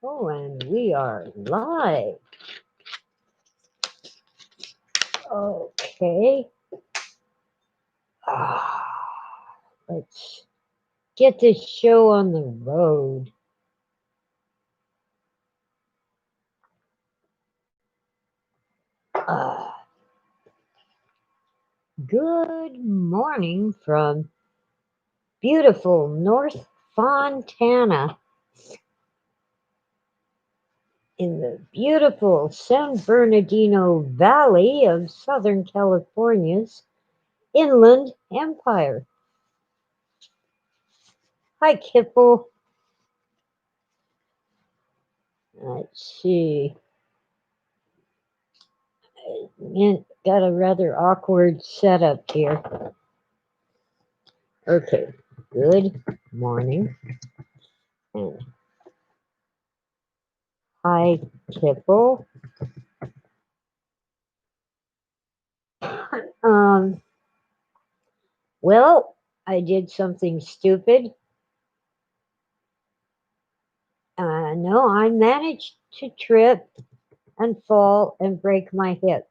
Oh, and we are live. Okay. Ah, let's get this show on the road. Ah, good morning from beautiful North Fontana in the beautiful San Bernardino Valley of Southern California's Inland Empire. Hi, Kipple. Let's see. Got a rather awkward setup here. Okay. Good morning. And hi, Kipple. Um, well, I did something stupid. No, I managed to trip and fall and break my hip.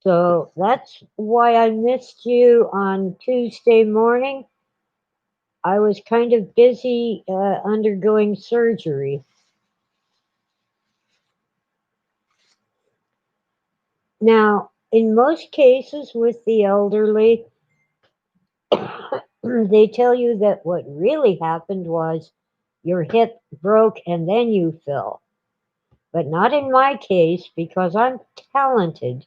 So that's why I missed you on Tuesday morning. I was kind of busy undergoing surgery. Now, in most cases with the elderly, they tell you that what really happened was your hip broke and then you fell. But not in my case because I'm talented.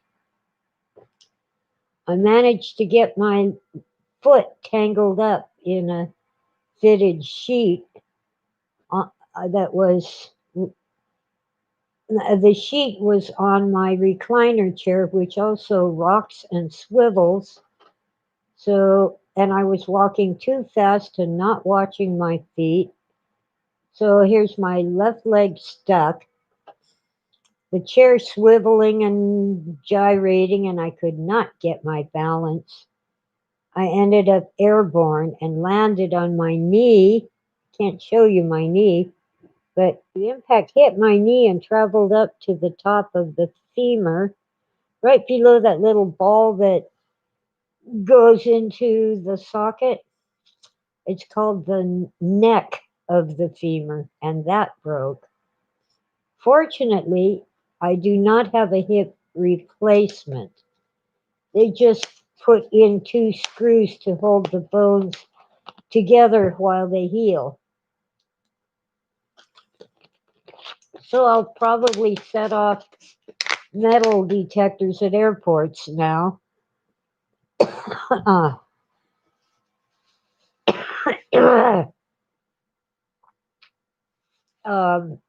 I managed to get my foot tangled up in a fitted sheet that was the sheet was on my recliner chair, which also rocks and swivels. So, and I was walking too fast and not watching my feet. So here's my left leg stuck, the chair swiveling and gyrating, and I could not get my balance. I ended up airborne and landed on my knee. Can't show you my knee, but the impact hit my knee and traveled up to the top of the femur, right below that little ball that goes into the socket. It's called the neck of the femur, and that broke. Fortunately, I do not have a hip replacement. They just put in two screws to hold the bones together while they heal. So I'll probably set off metal detectors at airports now. uh, um,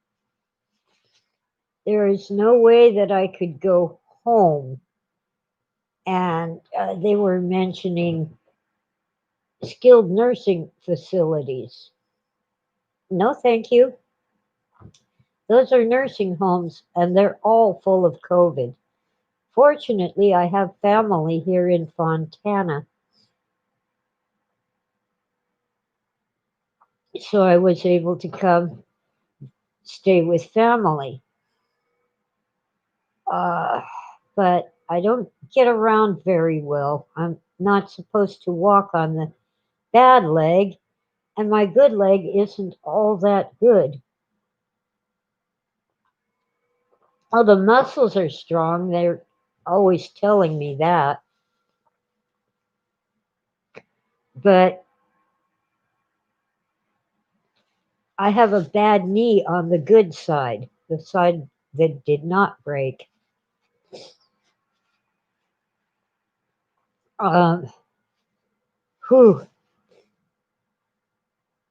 there is no way that I could go home. And they were mentioning skilled nursing facilities. No, thank you. Those are nursing homes, and they're all full of COVID. Fortunately, I have family here in Fontana, so I was able to come stay with family. Uh, but I don't get around very well. I'm not supposed to walk on the bad leg, and my good leg isn't all that good. Oh, the muscles are strong. They're always telling me that. But I have a bad knee on the good side, the side that did not break. Um, whew,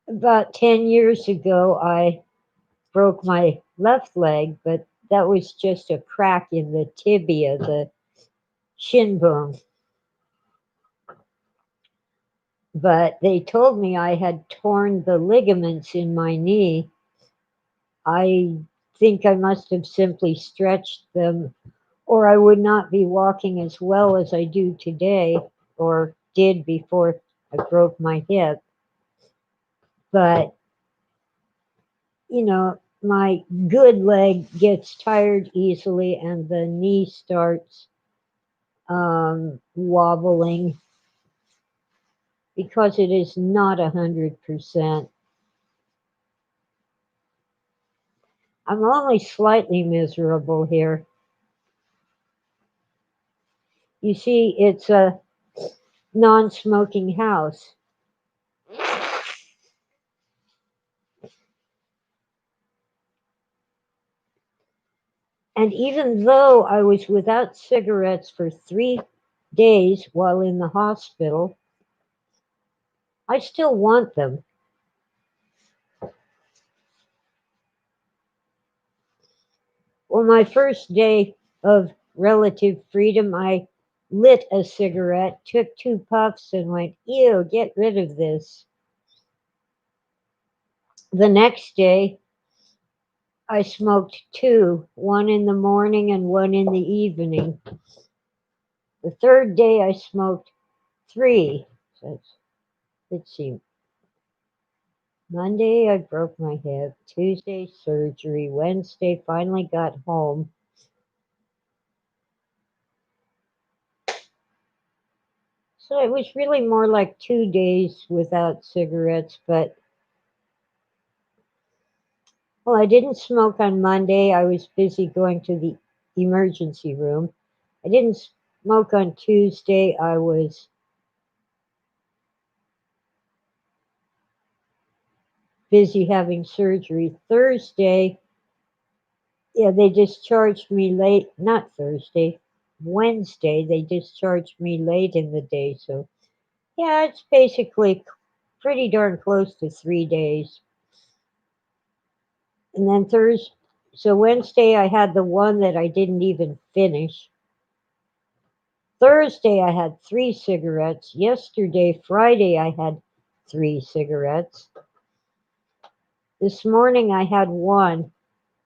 about 10 years ago, I broke my left leg, but that was just a crack in the tibia, the shin bone. But they told me I had torn the ligaments in my knee. I think I must have simply stretched them, or I would not be walking as well as I do today or did before I broke my hip, but my good leg gets tired easily and the knee starts wobbling because it is not 100%. I'm only slightly miserable here. You see, it's a non smoking house. And even though I was without cigarettes for 3 days while in the hospital, I still want them. Well, my first day of relative freedom, I lit a cigarette, took 2 puffs, and went, ew, get rid of this. The next day, I smoked two, one in the morning and one in the evening. The third day, I smoked three. So let's see. Monday, I broke my hip. Tuesday, surgery. Wednesday, finally got home. So it was really more like 2 days without cigarettes, but well, I didn't smoke on Monday. I was busy going to the emergency room. I didn't smoke on Tuesday. I was busy having surgery. Thursday, yeah, they discharged me late. Not Thursday, Wednesday, they discharged me late in the day. So, yeah, it's basically pretty darn close to 3 days. And then Thursday, so Wednesday, I had the one that I didn't even finish. Thursday, I had 3 cigarettes. Yesterday, Friday, I had 3 cigarettes. This morning, I had one.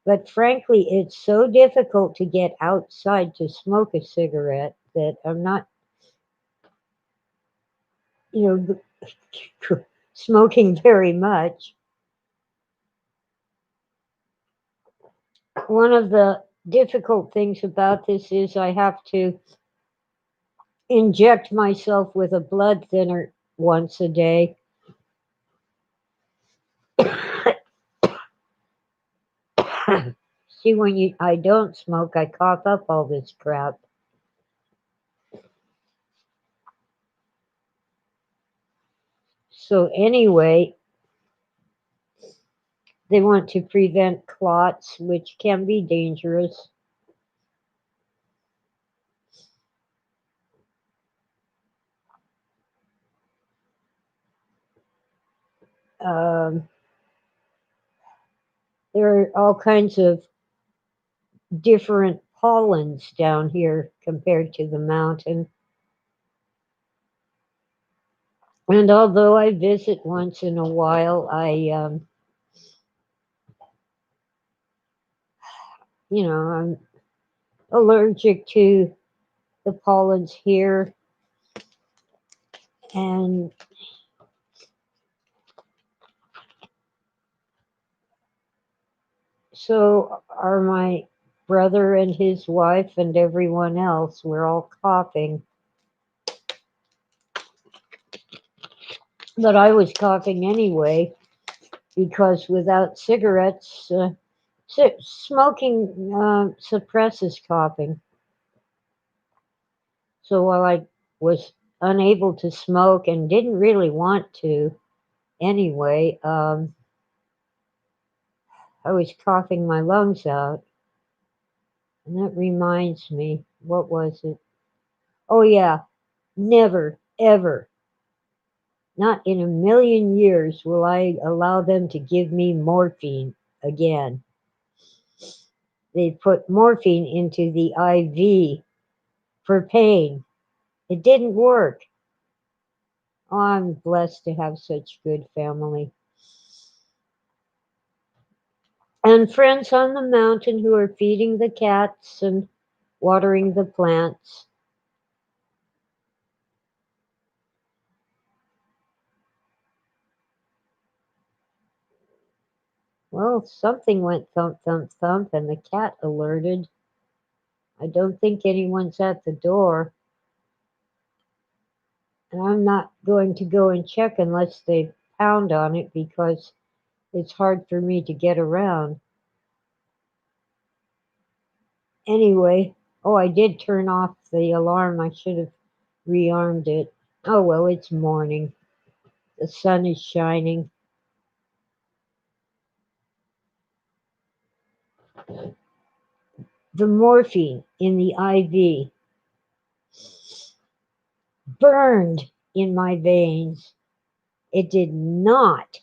But frankly, it's so difficult to get outside to smoke a cigarette that I'm not, you know, smoking very much. One of the difficult things about this is I have to inject myself with a blood thinner once a day. See, when I don't smoke, I cough up all this crap. So anyway, they want to prevent clots, which can be dangerous. Um, there are all kinds of different pollens down here compared to the mountain. And although I visit once in a while, I'm allergic to the pollens here. And so are my brother and his wife and everyone else. We're all coughing. But I was coughing anyway because without cigarettes, smoking suppresses coughing. So while I was unable to smoke and didn't really want to anyway, I was coughing my lungs out. And that reminds me, what was it? Oh, yeah, never, ever, not in a million years will I allow them to give me morphine again. They put morphine into the IV for pain. It didn't work. Oh, I'm blessed to have such good family. And friends on the mountain who are feeding the cats and watering the plants. Well, something went thump, thump, thump, and the cat alerted. I don't think anyone's at the door, and I'm not going to go and check unless they pound on it because it's hard for me to get around. Anyway, oh, I did turn off the alarm. I should have rearmed it. Oh, well, it's morning. The sun is shining. The morphine in the IV burned in my veins. It did not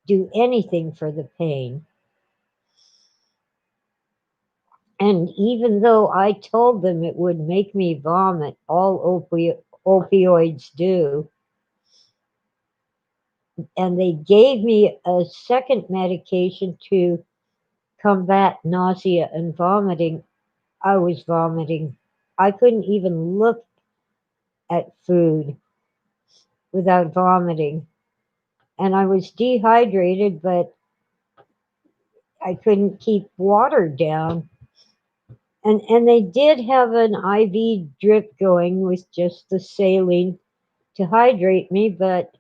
do anything for the pain. And even though I told them it would make me vomit, all opioids do, and they gave me a second medication to combat nausea and vomiting, I was vomiting. I couldn't even look at food without vomiting. And I was dehydrated, but I couldn't keep water down. And they did have an IV drip going with just the saline to hydrate me, but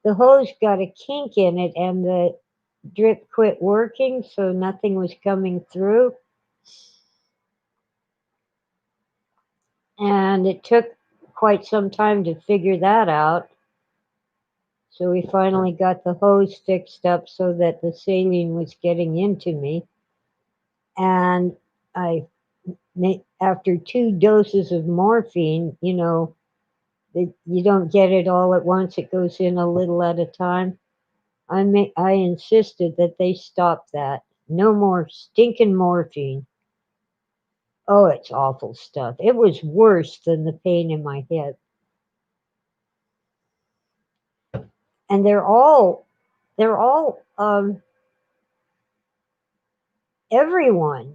the hose got a kink in it and the drip quit working, so nothing was coming through. And it took quite some time to figure that out. So we finally got the hose fixed up so that the saline was getting into me. And I, after 2 doses of morphine, you don't get it all at once. It goes in a little at a time. I insisted that they stop that. No more stinking morphine. Oh, it's awful stuff. It was worse than the pain in my head. And they're all everyone,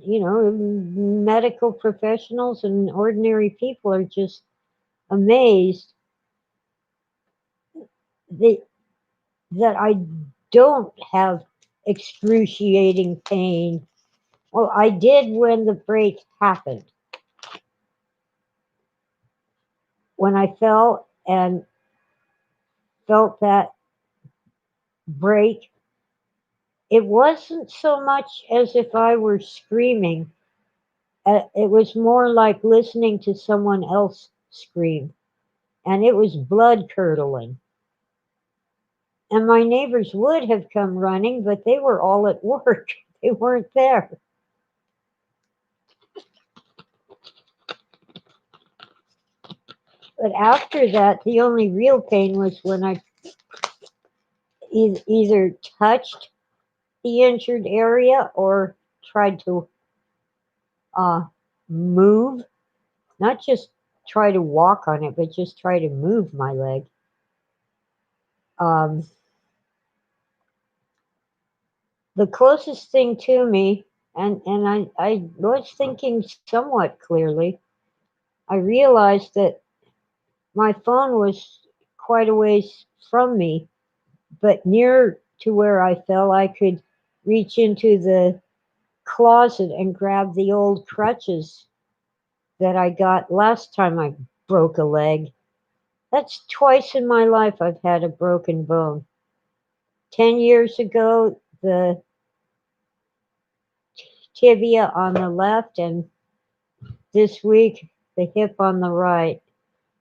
medical professionals and ordinary people are just amazed that, that I don't have excruciating pain. Well, I did when the break happened. When I fell and felt that break, it wasn't so much as if I were screaming. It was more like listening to someone else scream, and it was blood curdling. And my neighbors would have come running, but they were all at work. They weren't there. But after that, the only real pain was when I either touched the injured area or tried to uh, move, not just try to walk on it, but just try to move my leg. Um, the closest thing to me, and I was thinking somewhat clearly, I realized that my phone was quite a ways from me, but near to where I fell, I could reach into the closet and grab the old crutches that I got last time I broke a leg. That's twice in my life I've had a broken bone. 10 years ago, the tibia on the left, and this week, the hip on the right.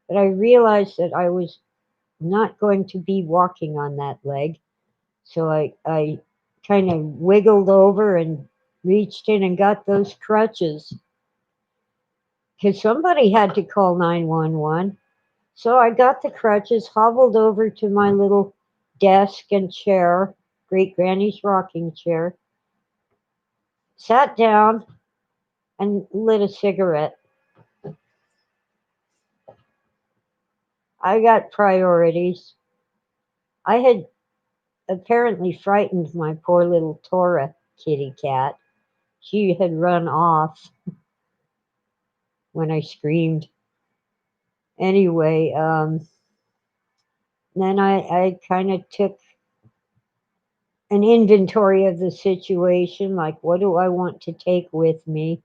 But I realized that I was not going to be walking on that leg. So I kind of wiggled over and reached in and got those crutches because somebody had to call 911. So I got the crutches, hobbled over to my little desk and chair, great granny's rocking chair, sat down and lit a cigarette. I got priorities. I had apparently frightened my poor little Tora kitty cat. She had run off when I screamed. Anyway, then I kind of took an inventory of the situation, like what do I want to take with me?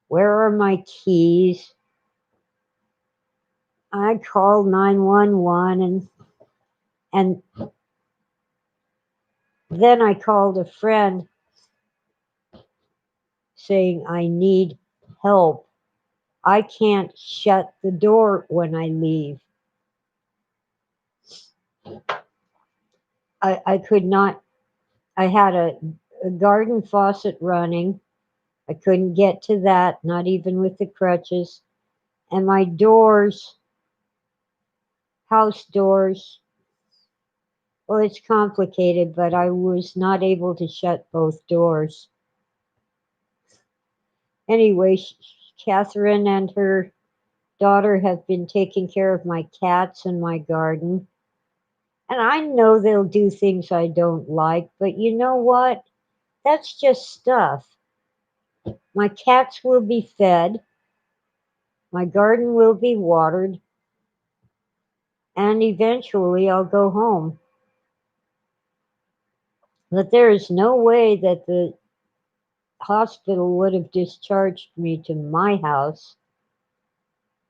Where are my keys? I called 911 and then I called a friend saying I need help. I can't shut the door when I leave. I could not, I had a garden faucet running. I couldn't get to that, not even with the crutches. And my doors, house doors, well, it's complicated, but I was not able to shut both doors. Anyway, Catherine and her daughter have been taking care of my cats and my garden. And I know they'll do things I don't like, but you know what? That's just stuff. My cats will be fed, my garden will be watered, and eventually I'll go home. But there is no way that the hospital would have discharged me to my house,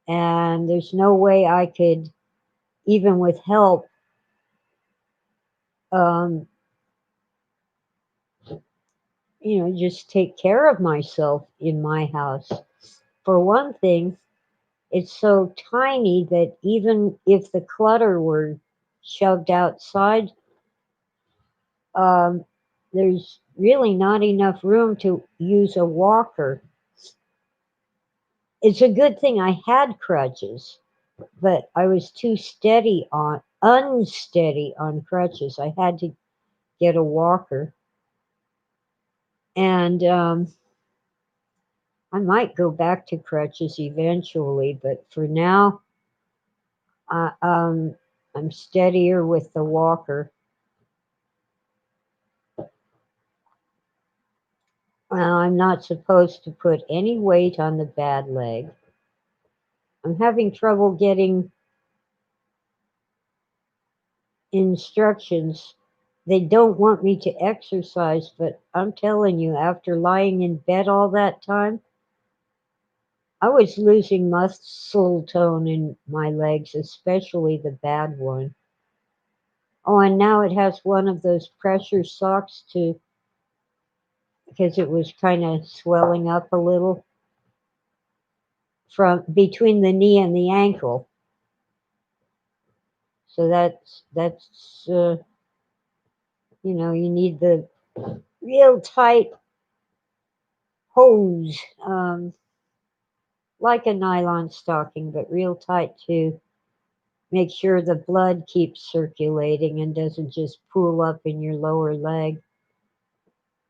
and there's no way I could, even with help, um, just take care of myself in my house. For one thing, it's so tiny that even if the clutter were shoved outside, um, there's really not enough room to use a walker. It's a good thing I had crutches, but I was too unsteady on crutches. I had to get a walker, and I might go back to crutches eventually, but for now, I, I'm steadier with the walker. I'm not supposed to put any weight on the bad leg. I'm having trouble getting instructions. They don't want me to exercise, but I'm telling you, after lying in bed all that time, I was losing muscle tone in my legs, especially the bad one. Oh, and now it has one of those pressure socks too, because it was kind of swelling up a little from between the knee and the ankle. So you need the real tight hose, like a nylon stocking, but real tight to make sure the blood keeps circulating and doesn't just pool up in your lower leg.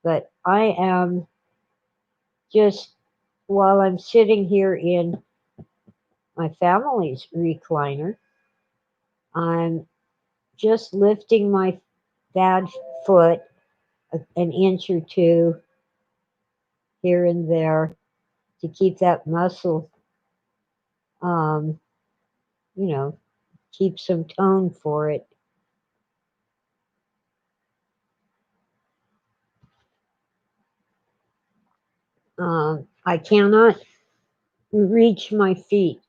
But I am just, while I'm sitting here in my family's recliner, I'm just lifting my bad foot an inch or two here and there to keep that muscle, um, you know, keep some tone for it. I cannot reach my feet.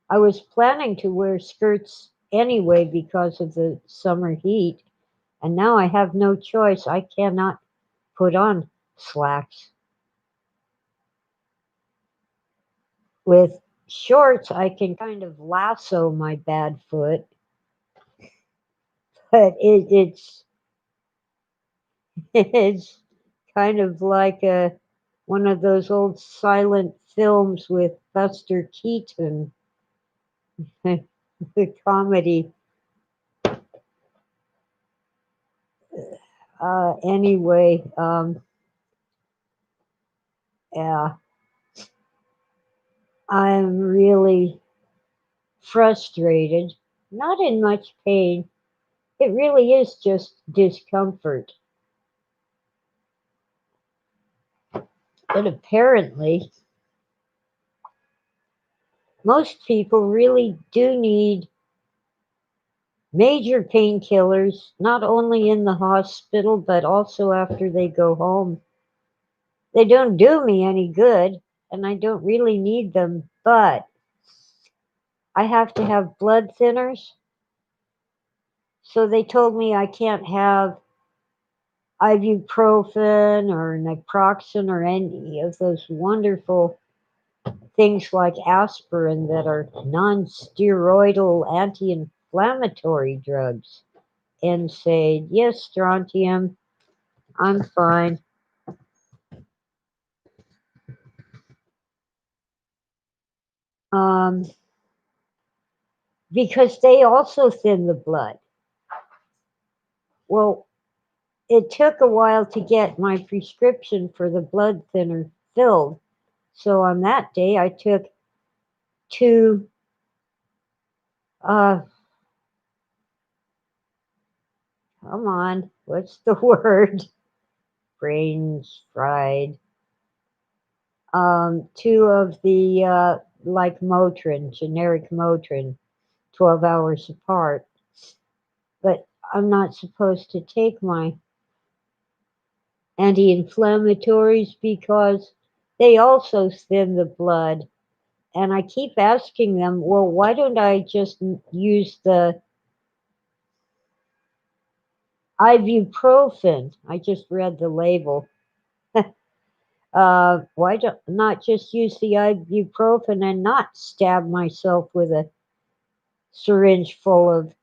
I was planning to wear skirts anyway because of the summer heat, and now I have no choice. I cannot put on slacks. With shorts, I can kind of lasso my bad foot, but it's kind of like one of those old silent films with Buster Keaton, the comedy. Anyway, yeah, I'm really frustrated, not in much pain. It really is just discomfort. But apparently, most people really do need major painkillers, not only in the hospital, but also after they go home. They don't do me any good, and I don't really need them, but I have to have blood thinners. So they told me I can't have ibuprofen or naproxen or any of those wonderful things like aspirin that are non steroidal anti inflammatory drugs. And said, yes, strontium, I'm fine. Um, because they also thin the blood. Well, it took a while to get my prescription for the blood thinner filled. So on that day, I took two, uh, come on, what's the word? Brains fried. Two of the, like Motrin, generic Motrin, 12 hours apart. But I'm not supposed to take my anti inflammatories because they also thin the blood. And I keep asking them, well, why don't I just use the ibuprofen? I just read the label. Why don't not just use the ibuprofen and not stab myself with a syringe full of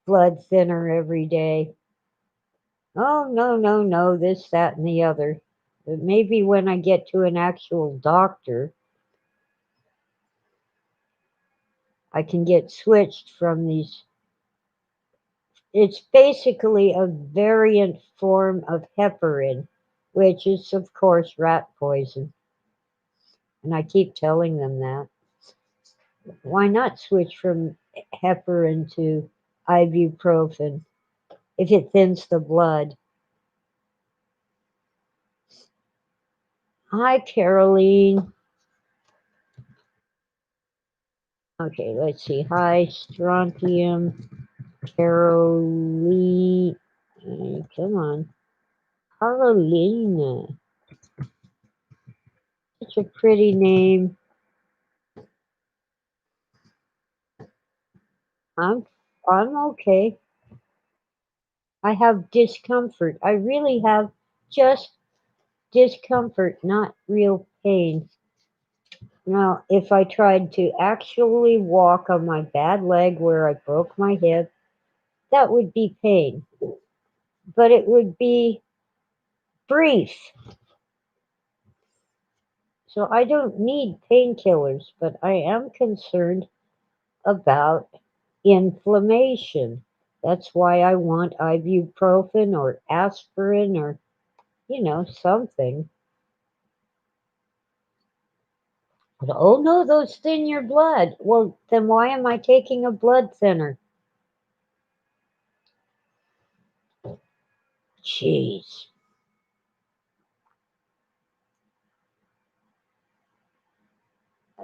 blood thinner every day? Oh, no, no, no, this, that, and the other. But maybe when I get to an actual doctor, I can get switched from these. It's basically a variant form of heparin, which is, of course, rat poison. And I keep telling them that. Why not switch from heparin to ibuprofen if it thins the blood? Hi, Caroline. Okay, let's see. Hi, strontium, Caroline. Come on. Carolina. Such a pretty name. I'm I'm okay. I have discomfort. I really have just discomfort, not real pain. Now, if I tried to actually walk on my bad leg where I broke my hip, that would be pain, but it would be brief. So I don't need painkillers, but I am concerned about inflammation. That's why I want ibuprofen or aspirin or, something. But, oh no, those thin your blood. Well, then why am I taking a blood thinner? Jeez.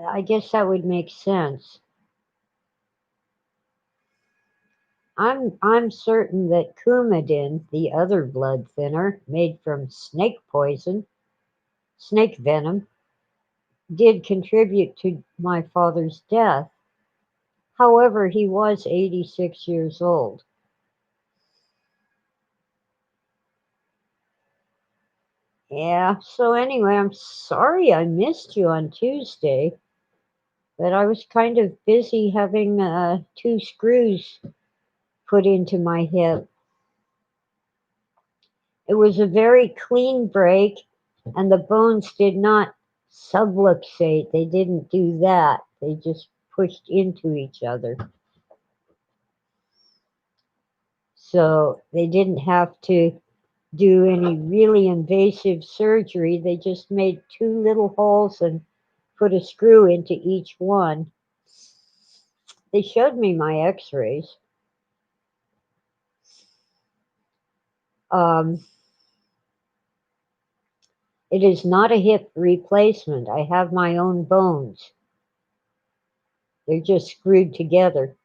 I guess that would make sense. I'm certain that Coumadin, the other blood thinner made from snake venom, did contribute to my father's death. However, he was 86 years old. Yeah, so anyway, I'm sorry I missed you on Tuesday, but I was kind of busy having two screws put into my hip. It was a very clean break, and the bones did not subluxate. They didn't do that. They just pushed into each other. So they didn't have to do any really invasive surgery. They just made two little holes and put a screw into each one. They showed me my x rays. Um, it is not a hip replacement. I have my own bones, they're just screwed together.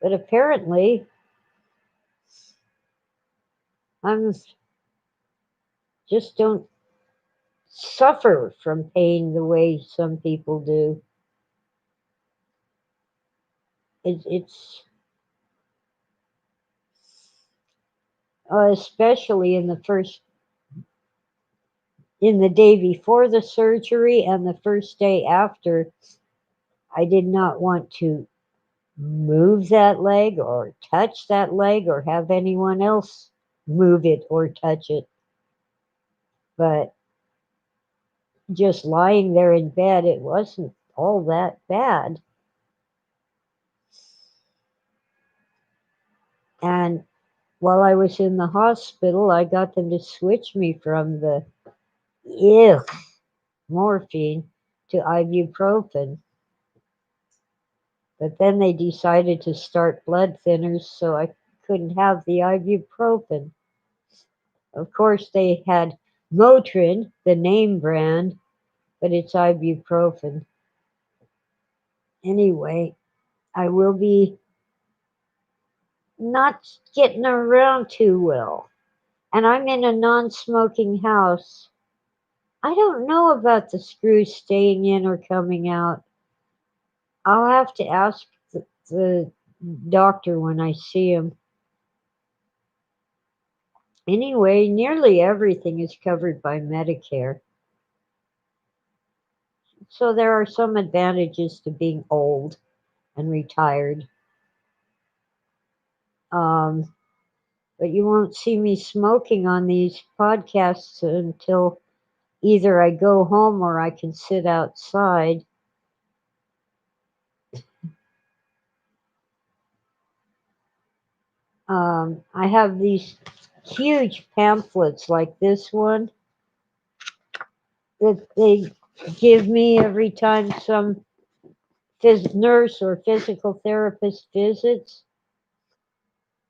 But apparently, I'm just don't suffer from pain the way some people do. It's especially in the day before the surgery and the first day after, I did not want to move that leg or touch that leg or have anyone else move it or touch it. But just lying there in bed, it wasn't all that bad. And while I was in the hospital, I got them to switch me from the ew, morphine to ibuprofen. But then they decided to start blood thinners, so I couldn't have the ibuprofen. Of course, they had Motrin, the name brand, but it's ibuprofen. Anyway, I will be not getting around too well. And I'm in a non smoking house. I don't know about the screws staying in or coming out. I'll have to ask the doctor when I see him. Anyway, nearly everything is covered by Medicare. So there are some advantages to being old and retired. Um, but you won't see me smoking on these podcasts until either I go home or I can sit outside. I have these huge pamphlets like this one that they give me every time some nurse or physical therapist visits,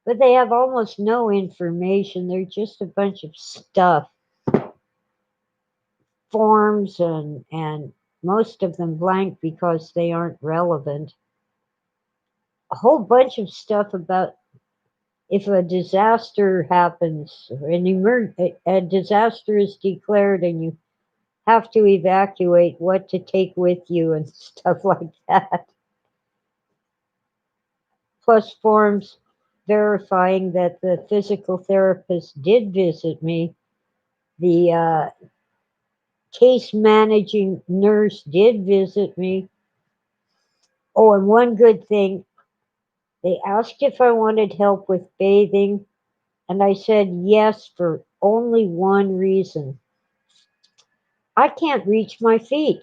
but they have almost no information. They're just a bunch of stuff, forms, and most of them blank because they aren't relevant. A whole bunch of stuff about if a disaster happens, a disaster is declared and you have to evacuate, what to take with you and stuff like that. Plus forms verifying that the physical therapist did visit me. The case managing nurse did visit me. Oh, and one good thing, they asked if I wanted help with bathing, and I said yes for only one reason. I can't reach my feet.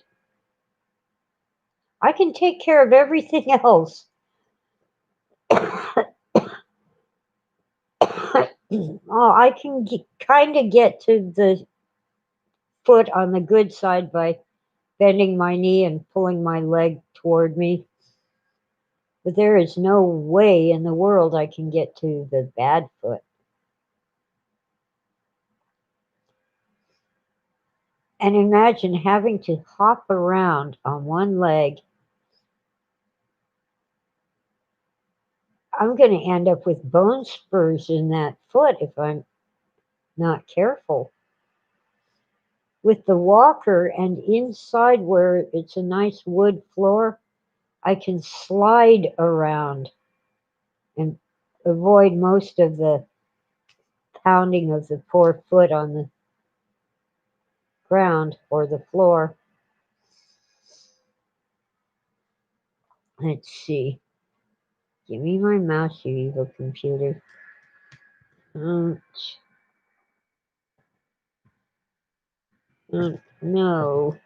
I can take care of everything else. I can kind of get to the foot on the good side by bending my knee and pulling my leg toward me. But there is no way in the world I can get to the bad foot. And imagine having to hop around on one leg. I'm going to end up with bone spurs in that foot if I'm not careful. With the walker and inside where it's a nice wood floor, I can slide around and avoid most of the pounding of the poor foot on the ground or the floor. Let's see. Give me my mouse, you evil computer. Don't know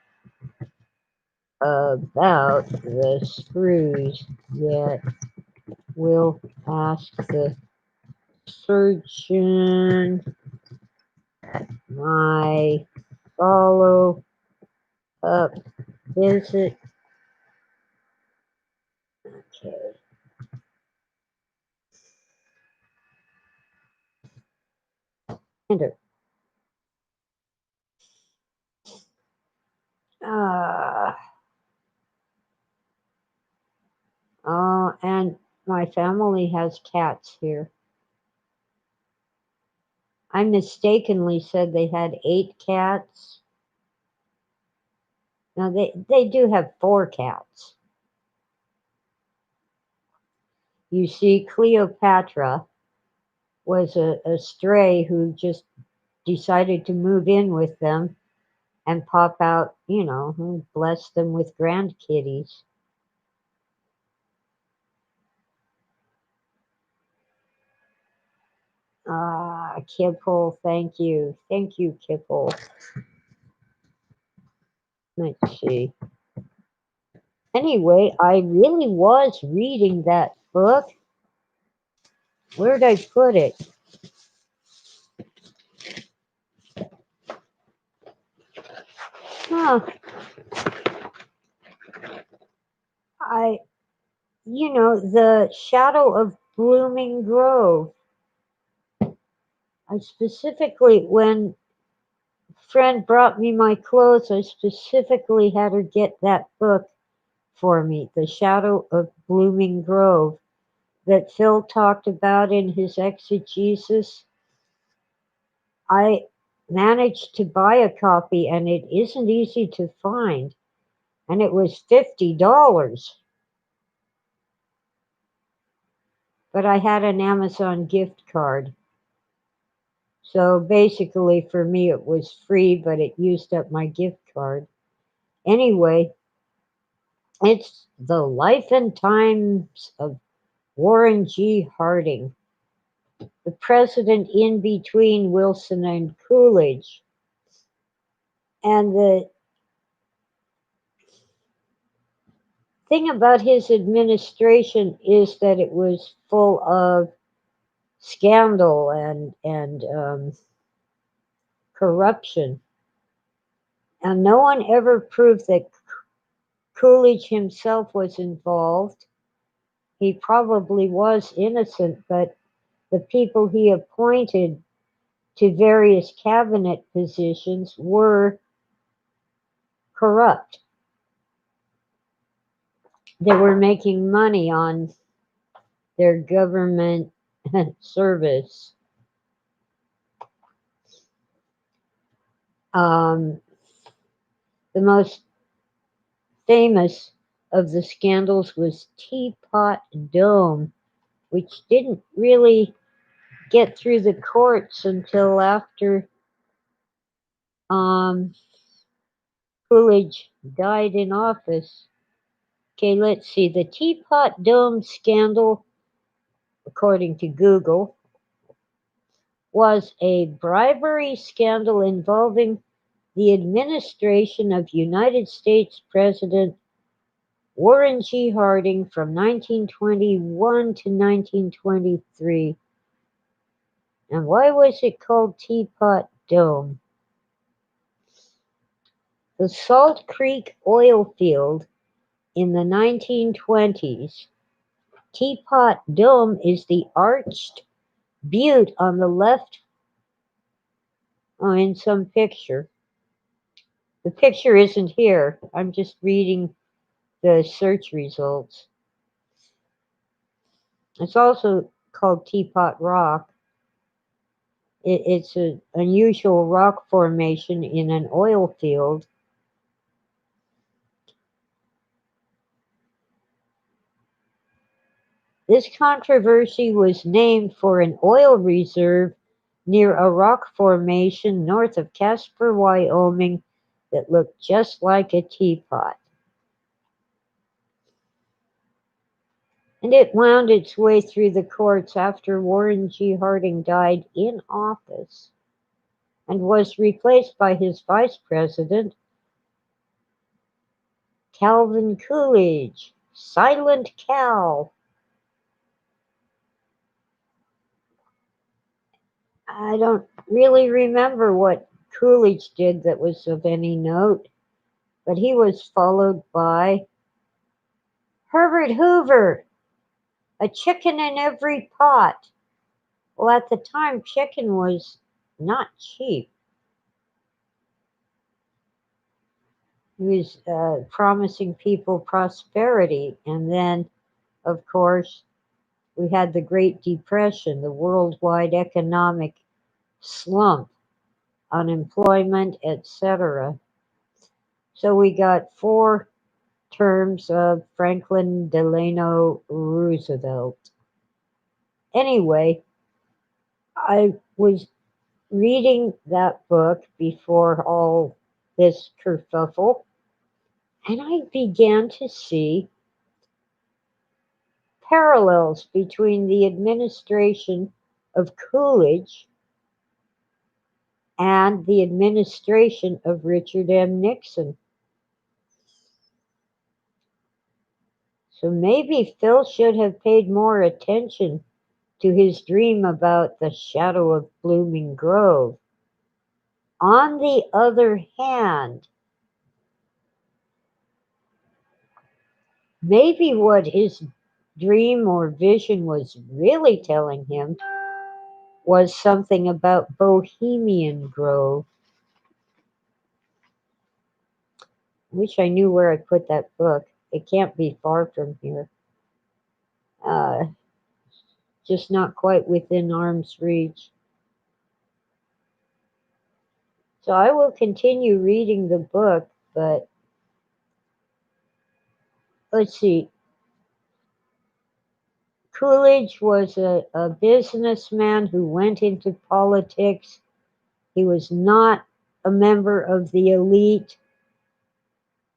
about the screws yet. We'll ask the surgeon my follow up visit. Okay. Enter. Uh, and My family has cats here. I mistakenly said they had 8 cats. Now they do have 4 cats. You see, Cleopatra was a stray who just decided to move in with them and pop out, and bless them with grandkitties. Ah, Kipple, thank you. Thank you, Kipple. Let's see. Anyway, I really was reading that book. Where'd I put it? Huh. I, The Shadow of Blooming Grove. I specifically, when friend brought me my clothes, I specifically had her get that book for me, The Shadow of Blooming Grove, that Phil talked about in his exegesis. I managed to buy a copy, and it isn't easy to find, and it was $50. But I had an Amazon gift card. So basically, for me, it was free, but it used up my gift card. Anyway, it's The Life and Times of Warren G. Harding, the president in between Wilson and Coolidge. And the thing about his administration is that it was full of scandal and corruption. And no one ever proved that Coolidge himself was involved. He probably was innocent, but the people he appointed to various cabinet positions were corrupt. They were making money on their government service. Um, the most famous of the scandals was Teapot Dome, which didn't really get through the courts until after um, Coolidge died in office. Okay, let's see. The Teapot Dome scandal, according to Google, was a bribery scandal involving the administration of United States President Warren G. Harding from 1921 to 1923. And why was it called Teapot Dome? The Salt Creek oil field in the 1920s. Teapot Dome is the arched butte on the left. Oh, in some picture. The picture isn't here. I'm just reading the search results. It's also called Teapot Rock. It's an unusual rock formation in an oil field. This controversy was named for an oil reserve near a rock formation north of Casper, Wyoming, that looked just like a teapot. And it wound its way through the courts after Warren G. Harding died in office and was replaced by his vice president, Calvin Coolidge, Silent Cal. I don't really remember what Coolidge did that was of any note, but he was followed by Herbert Hoover, a chicken in every pot. Well, at the time, chicken was not cheap. He was promising people prosperity, and then, of course, We had the Great Depression, the worldwide economic slump, unemployment, etc. So we got four terms of Franklin Delano Roosevelt. Anyway, I was reading that book before all this kerfuffle, and I began to see parallels between the administration of Coolidge and the administration of Richard M. Nixon. So maybe Phil should have paid more attention to his dream about the shadow of Blooming Grove. On the other hand, maybe what his dream or vision was really telling him was something about Bohemian Grove. Wish I knew where I put that book. It can't be far from here. Uh, just not quite within arm's reach. So I will continue reading the book, but let's see. Coolidge was a businessman who went into politics. He was not a member of the elite,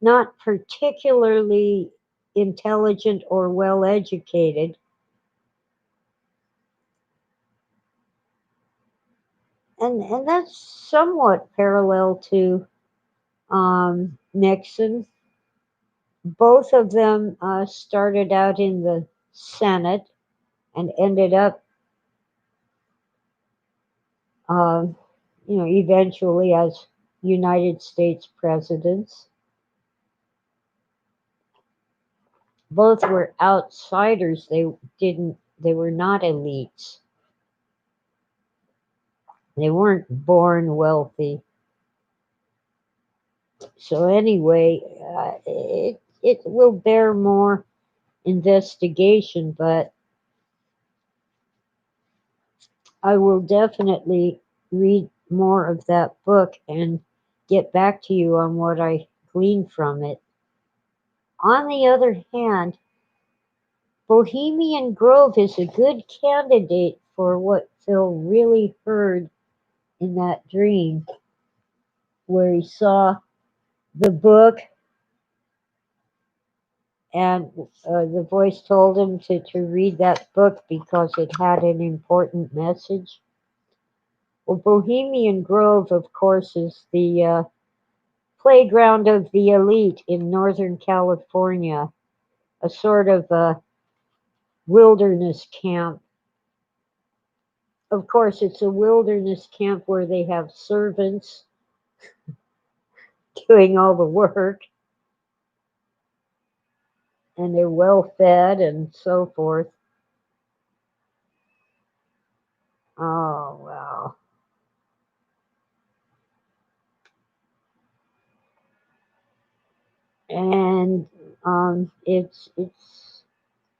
not particularly intelligent or well educated. And that's somewhat parallel to Nixon. Both of them started out in the Senate and ended up, um, eventually as United States presidents. Both were outsiders. They were not elites. They weren't born wealthy. So anyway, it will bear more investigation, but I will definitely read more of that book and get back to you on what I gleaned from it. On the other hand, Bohemian Grove is a good candidate for what Phil really heard in that dream, where he saw the book and the voice told him to read that book because it had an important message. Well, Bohemian Grove, of course, is the playground of the elite in Northern California, a sort of wilderness camp. Of course, it's a wilderness camp where they have servants doing all the work and they're well fed and so forth. Oh, wow. And it's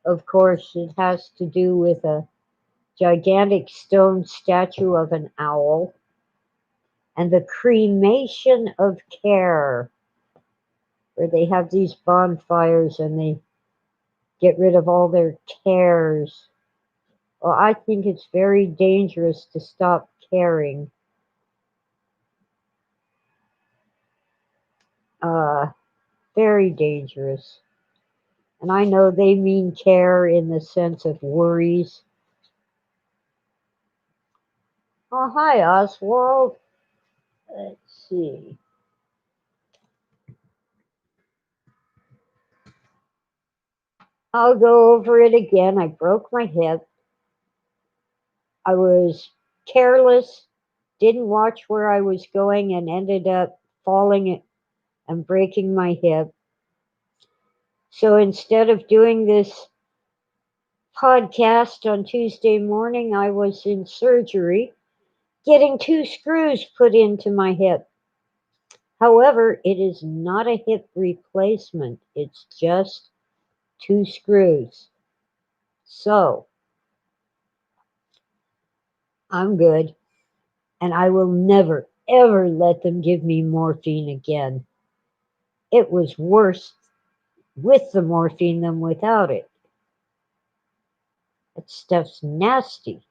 of course, it has to do with a gigantic stone statue of an owl and the cremation of care, where they have these bonfires and they get rid of all their cares. Well, I think it's very dangerous to stop caring. Uh, Very dangerous. And I know they mean care in the sense of worries. Oh, hi, Oswald. Let's see. I'll go over it again. I broke my hip. I was careless, didn't watch where I was going, and ended up falling and breaking my hip. So instead of doing this podcast on Tuesday morning, I was in surgery getting two screws put into my hip. However, it is not a hip replacement, it's just two screws. So, I'm good. And I will never, ever let them give me morphine again. It was worse with the morphine than without it. That stuff's nasty.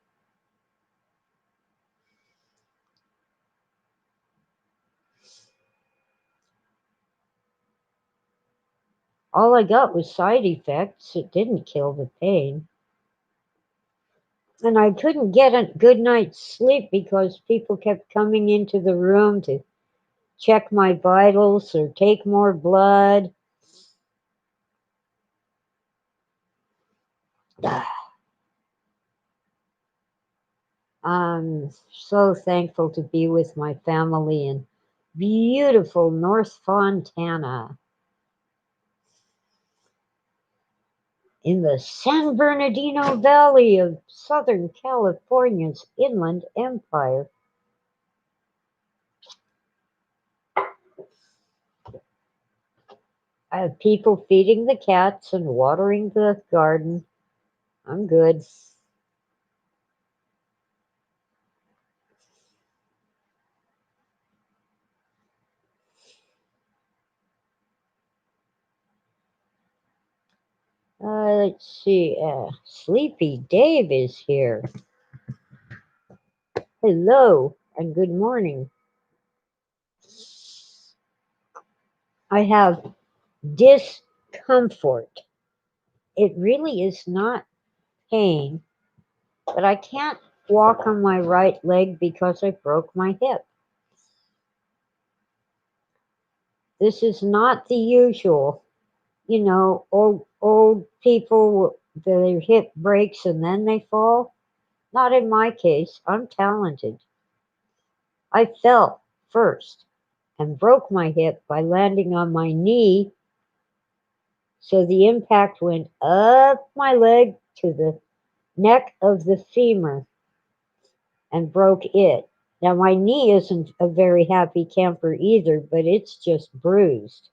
All I got was side effects. It didn't kill the pain. And I couldn't get a good night's sleep because people kept coming into the room to check my vitals or take more blood. I'm so thankful to be with my family in beautiful North Fontana in the San Bernardino Valley of Southern California's Inland Empire. I have people feeding the cats and watering the garden. I'm good. Let's see. Sleepy Dave is here. Hello and good morning. I have discomfort. It really is not pain, but I can't walk on my right leg because I broke my hip. This is not the usual. Old people, their hip breaks and then they fall. Not in my case. I'm talented. I fell first and broke my hip by landing on my knee, so the impact went up my leg to the neck of the femur and broke it. Now, my knee isn't a very happy camper either, but it's just bruised.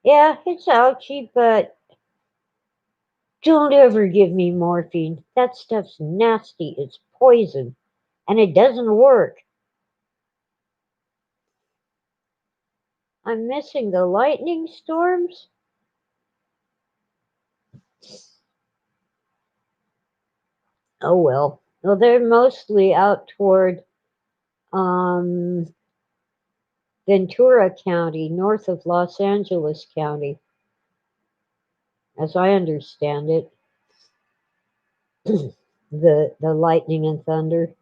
Yeah, it's ouchy, but don't ever give me morphine. That stuff's nasty. It's poison, and it doesn't work. I'm missing the lightning storms. Oh well. Well, they're mostly out toward um, Ventura County, north of Los Angeles County, as I understand it. The lightning and thunder.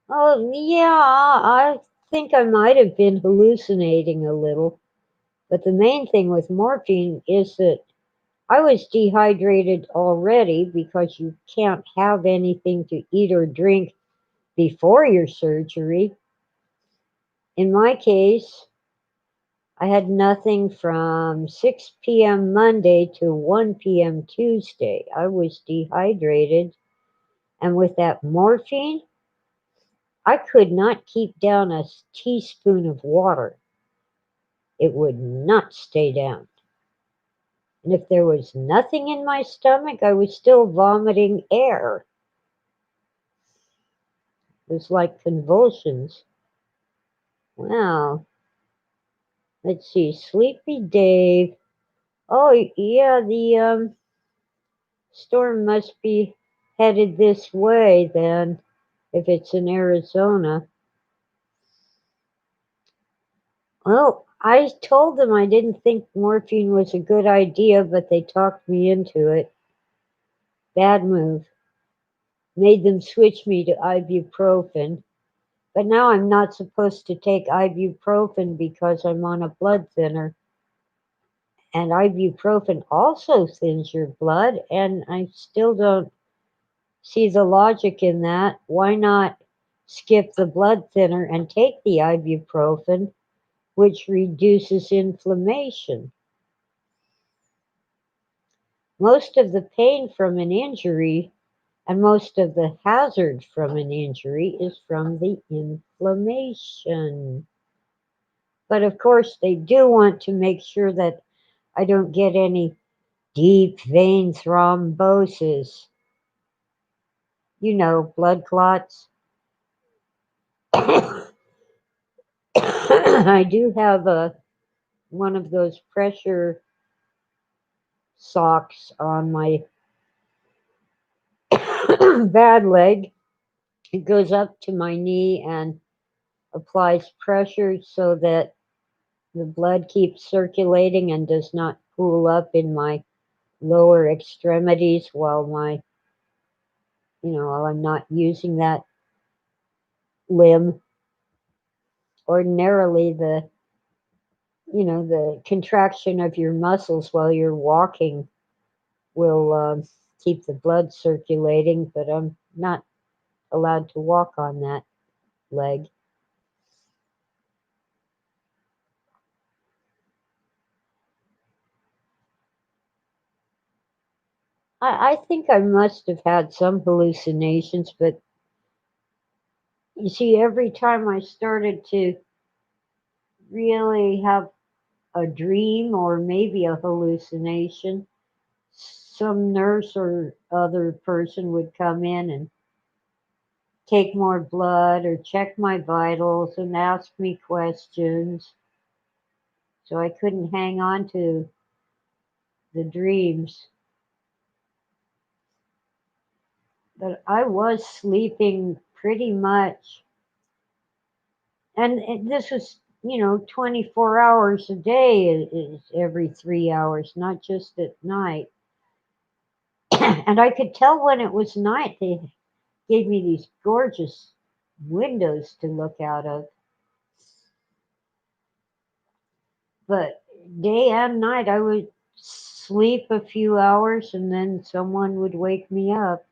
Oh yeah, I think I might have been hallucinating a little. But the main thing with morphine is that I was dehydrated already because you can't have anything to eat or drink before your surgery. In my case, I had nothing from 6 p.m. Monday to 1 p.m. Tuesday. I was dehydrated, and with that morphine, I could not keep down a teaspoon of water. It would not stay down. And if there was nothing in my stomach, I was still vomiting air. It was like convulsions. Wow. Let's see. Sleepy Dave. Oh, yeah, the storm must be headed this way then, if it's in Arizona. Well, I told them I didn't think morphine was a good idea, but they talked me into it. Bad move. Made them switch me to ibuprofen. But now I'm not supposed to take ibuprofen because I'm on a blood thinner. And ibuprofen also thins your blood, and I still don't see the logic in that. Why not skip the blood thinner and take the ibuprofen, which reduces inflammation? Most of the pain from an injury and most of the hazard from an injury is from the inflammation. But of course, they do want to make sure that I don't get any deep vein thrombosis, blood clots. I do have one of those pressure socks on my bad leg. It goes up to my knee and applies pressure so that the blood keeps circulating and does not pool up in my lower extremities while I'm not using that limb. Ordinarily, the contraction of your muscles while you're walking will keep the blood circulating, but I'm not allowed to walk on that leg. I think I must have had some hallucinations, but you see, every time I started to really have a dream or maybe a hallucination, some nurse or other person would come in and take more blood or check my vitals and ask me questions. So I couldn't hang on to the dreams. But I was sleeping pretty much. And this was, 24 hours a day is every 3 hours, not just at night. And I could tell when it was night. They gave me these gorgeous windows to look out of. But day and night, I would sleep a few hours and then someone would wake me up.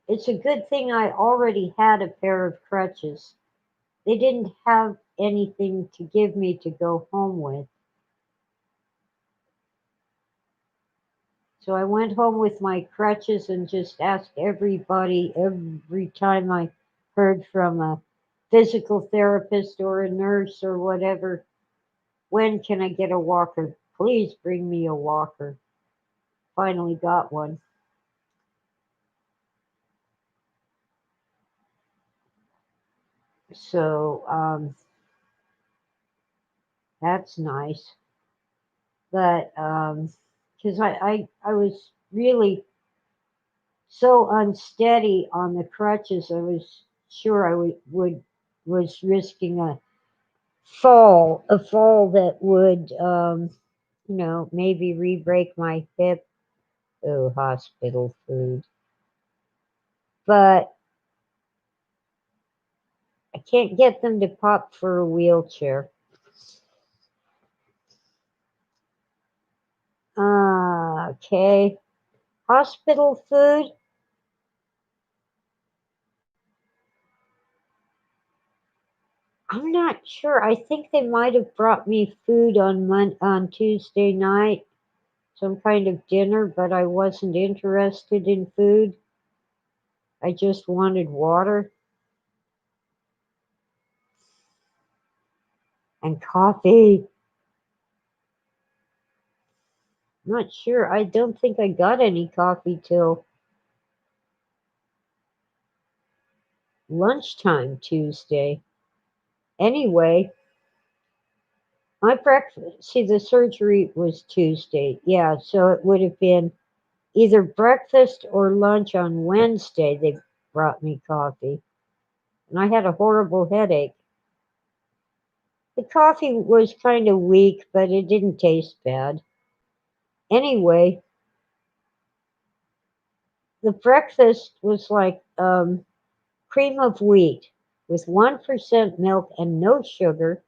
It's a good thing I already had a pair of crutches. They didn't have anything to give me to go home with. So I went home with my crutches and just asked everybody every time I heard from a physical therapist or a nurse or whatever, when can I get a walker? Please bring me a walker. Finally got one. So that's nice. But because I was really so unsteady on the crutches, I was sure I would was risking a fall that would maybe re-break my hip. Oh, hospital food. But I can't get them to pop for a wheelchair. Okay. Hospital food. I'm not sure. I think they might have brought me food on Tuesday night, some kind of dinner, but I wasn't interested in food. I just wanted water and coffee. Not sure. I don't think I got any coffee till lunchtime Tuesday. Anyway, my breakfast, see, the surgery was Tuesday. Yeah, so it would have been either breakfast or lunch on Wednesday. They brought me coffee, and I had a horrible headache. The coffee was kind of weak, but it didn't taste bad. Anyway, the breakfast was like cream of wheat with 1% milk and no sugar.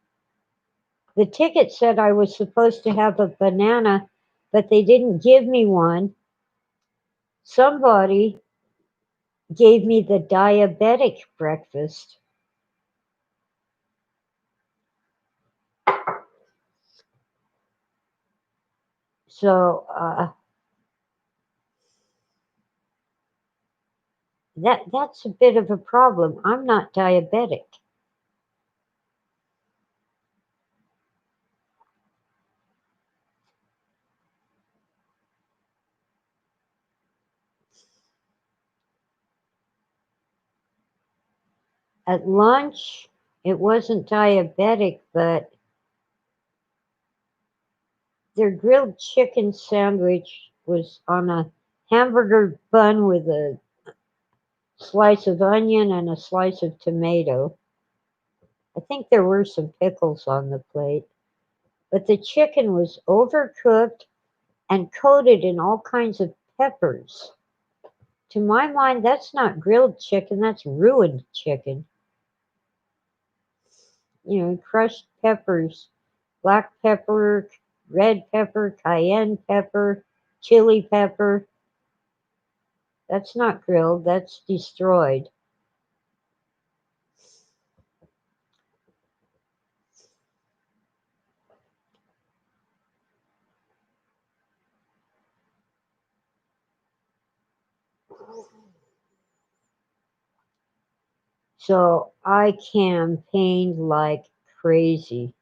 The ticket said I was supposed to have a banana, but they didn't give me one. Somebody gave me the diabetic breakfast. So that's a bit of a problem. I'm not diabetic. At lunch, it wasn't diabetic, but their grilled chicken sandwich was on a hamburger bun with a slice of onion and a slice of tomato. I think there were some pickles on the plate, but the chicken was overcooked and coated in all kinds of peppers. To my mind, that's not grilled chicken, that's ruined chicken. Crushed peppers, black pepper, red pepper, cayenne pepper, chili pepper. That's not grilled, that's destroyed. So I campaigned like crazy.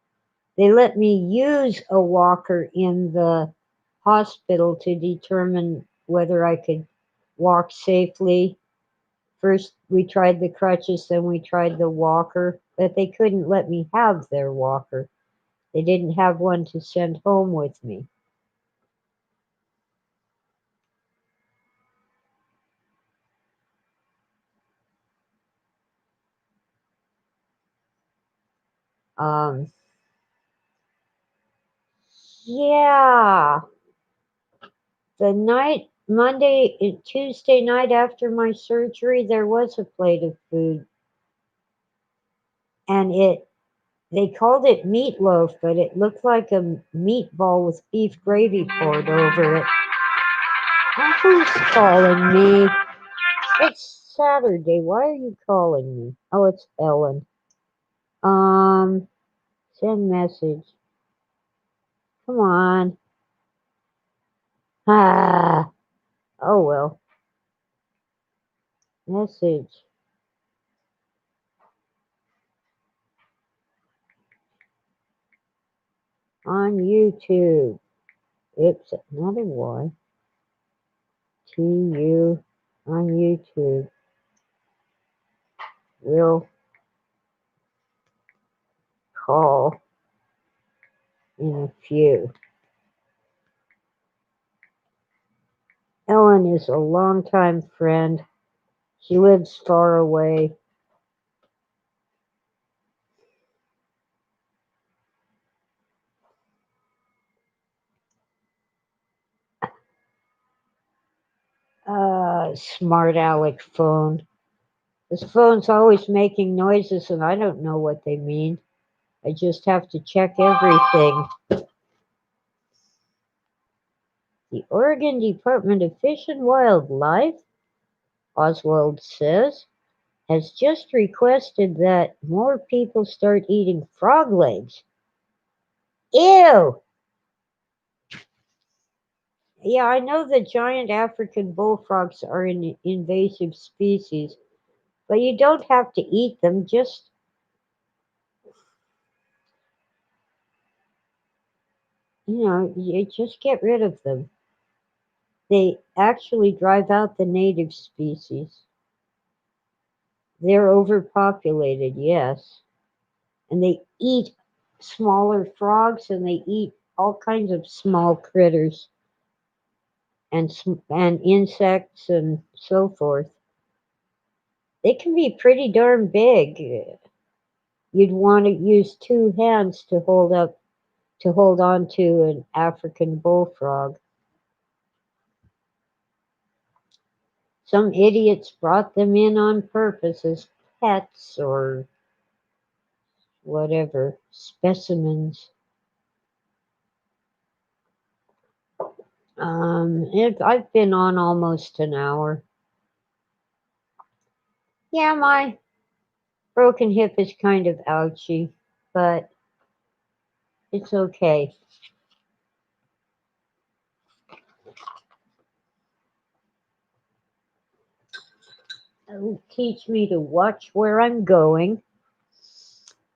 They let me use a walker in the hospital to determine whether I could walk safely. First, we tried the crutches, then we tried the walker, but they couldn't let me have their walker. They didn't have one to send home with me. Um, yeah, the night, Monday, Tuesday night after my surgery, there was a plate of food, and they called it meatloaf, but it looked like a meatball with beef gravy poured over it. Oh, who's calling me? It's Saturday. Why are you calling me? Oh, it's Ellen. Um, send message. Come on. Ah. Oh well. Message on YouTube. Oops, another Y. TU on YouTube. Will call in a few. Ellen is a longtime friend. She lives far away. Smart Alec phone. This phone's always making noises and I don't know what they mean. I just have to check everything. The Oregon Department of Fish and Wildlife, Oswald says, has just requested that more people start eating frog legs. Ew! Yeah, I know the giant African bullfrogs are an invasive species, but you don't have to eat them, you just get rid of them. They actually drive out the native species. They're overpopulated, yes. And they eat smaller frogs and they eat all kinds of small critters and insects and so forth. They can be pretty darn big. You'd want to use two hands to hold on to an African bullfrog. Some idiots brought them in on purpose as pets or whatever, specimens. I've been on almost an hour. Yeah, my broken hip is kind of ouchy, but it's okay. It'll teach me to watch where I'm going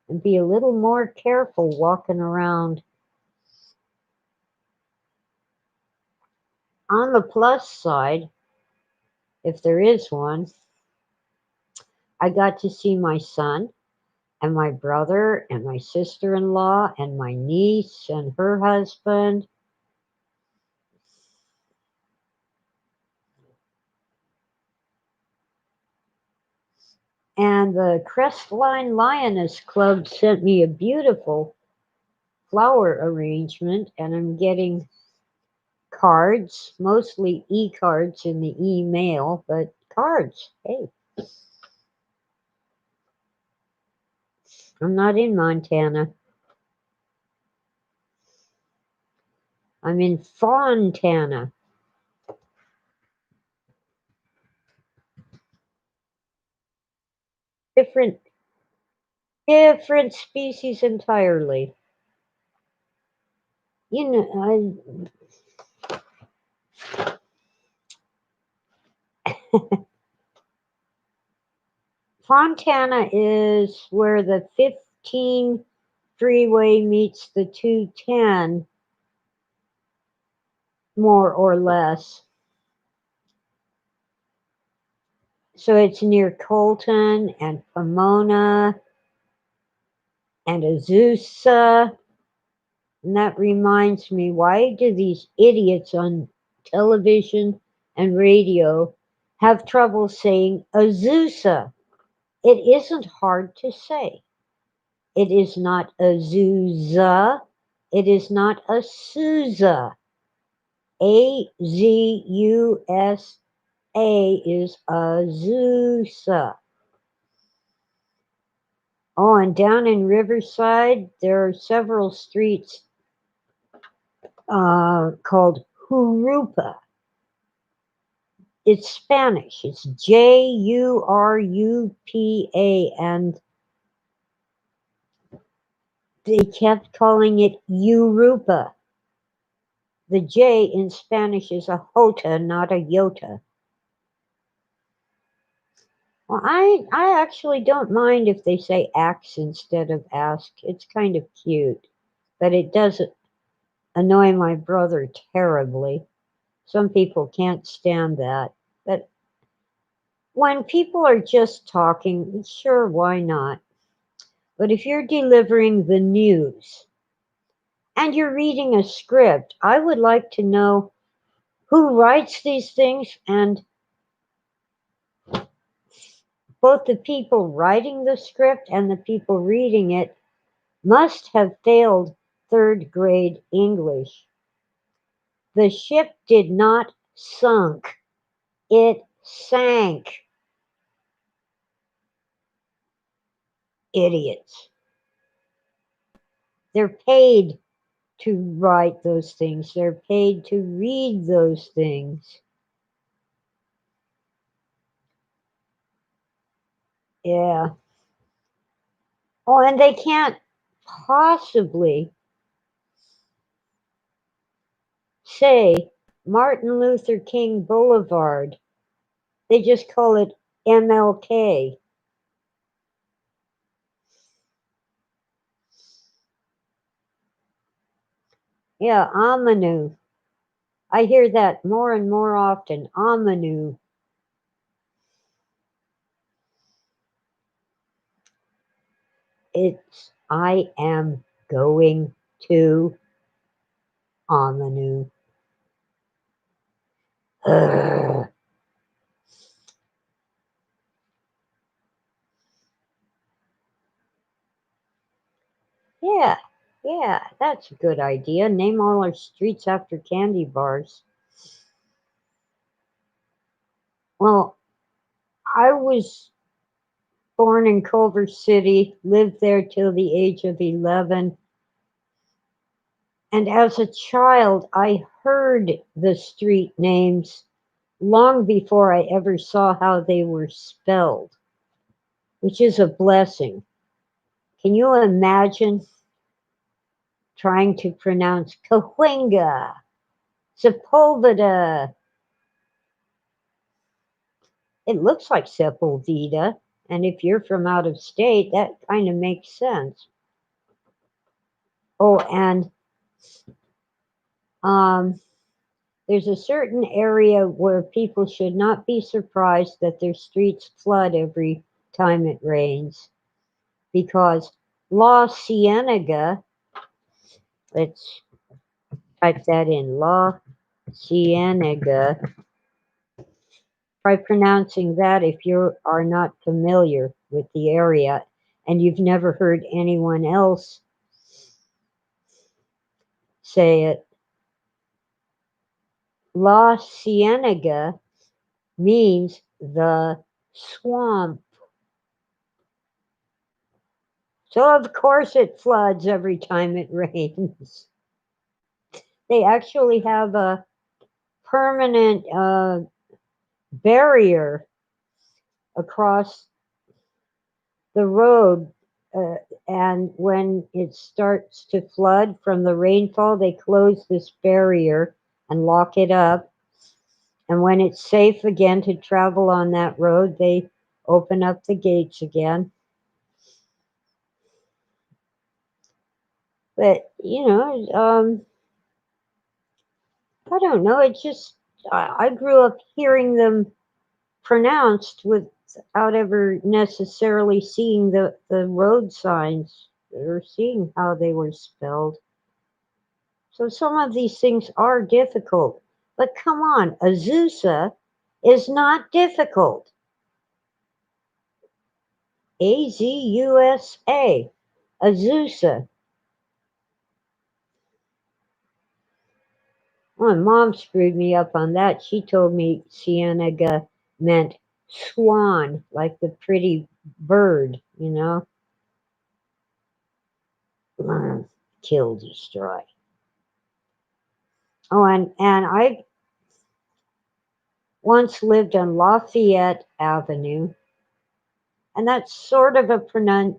and be a little more careful walking around. On the plus side, if there is one, I got to see my son and my brother and my sister in law and my niece and her husband. And the Crestline Lioness Club sent me a beautiful flower arrangement, and I'm getting cards, mostly e cards in the email, but cards. Hey, I'm not in Montana, I'm in Fontana. Different, different species entirely. You know, Fontana is where the 15 freeway meets the 210, more or less. So it's near Colton and Pomona and Azusa. And that reminds me, why do these idiots on television and radio have trouble saying Azusa? It isn't hard to say. It is not Azusa. It is not Azusa. Azusa is Azusa. Oh, and down in Riverside, there are several streets called Jurupa. It's Spanish. It's Jurupa, and they kept calling it Europa. The J in Spanish is a jota, not a yota. Well, I actually don't mind if they say ax instead of ask. It's kind of cute, but it does annoy my brother terribly. Some people can't stand that. But when people are just talking, sure, why not? But if you're delivering the news and you're reading a script, I would like to know who writes these things, and both the people writing the script and the people reading it must have failed third grade English. The ship did not sunk, it sank. Idiots. They're paid to write those things, they're paid to read those things. Yeah. Oh, and they can't possibly say Martin Luther King Boulevard. They just call it MLK. Yeah, Amanu. I hear that more and more often. Amanu. It's I am going to Amanu. Ugh. Yeah, yeah, that's a good idea. Name all our streets after candy bars. Well, I was born in Culver City, lived there till the age of 11. And as a child, I heard the street names long before I ever saw how they were spelled, which is a blessing. Can you imagine trying to pronounce Cahuenga, Sepulveda? It looks like Sepulveda, and if you're from out of state, that kind of makes sense. Oh, and um, there's a certain area where people should not be surprised that their streets flood every time it rains because La Cienega, let's type that in, La Cienega. Try pronouncing that if you are not familiar with the area and you've never heard anyone else say it. La Cienega means the swamp. So, of course, it floods every time it rains. They actually have a permanent barrier across the road. And when it starts to flood from the rainfall, they close this barrier and lock it up. And when it's safe again to travel on that road, they open up the gates again. But, I don't know. It just, I grew up hearing them pronounced without ever necessarily seeing the road signs or seeing how they were spelled. So some of these things are difficult. But come on, Azusa is not difficult. Azusa. Azusa. My mom screwed me up on that. She told me Cienega meant swan, like the pretty bird. Kill, destroy. Oh, and I once lived on Lafayette Avenue, and that's sort of a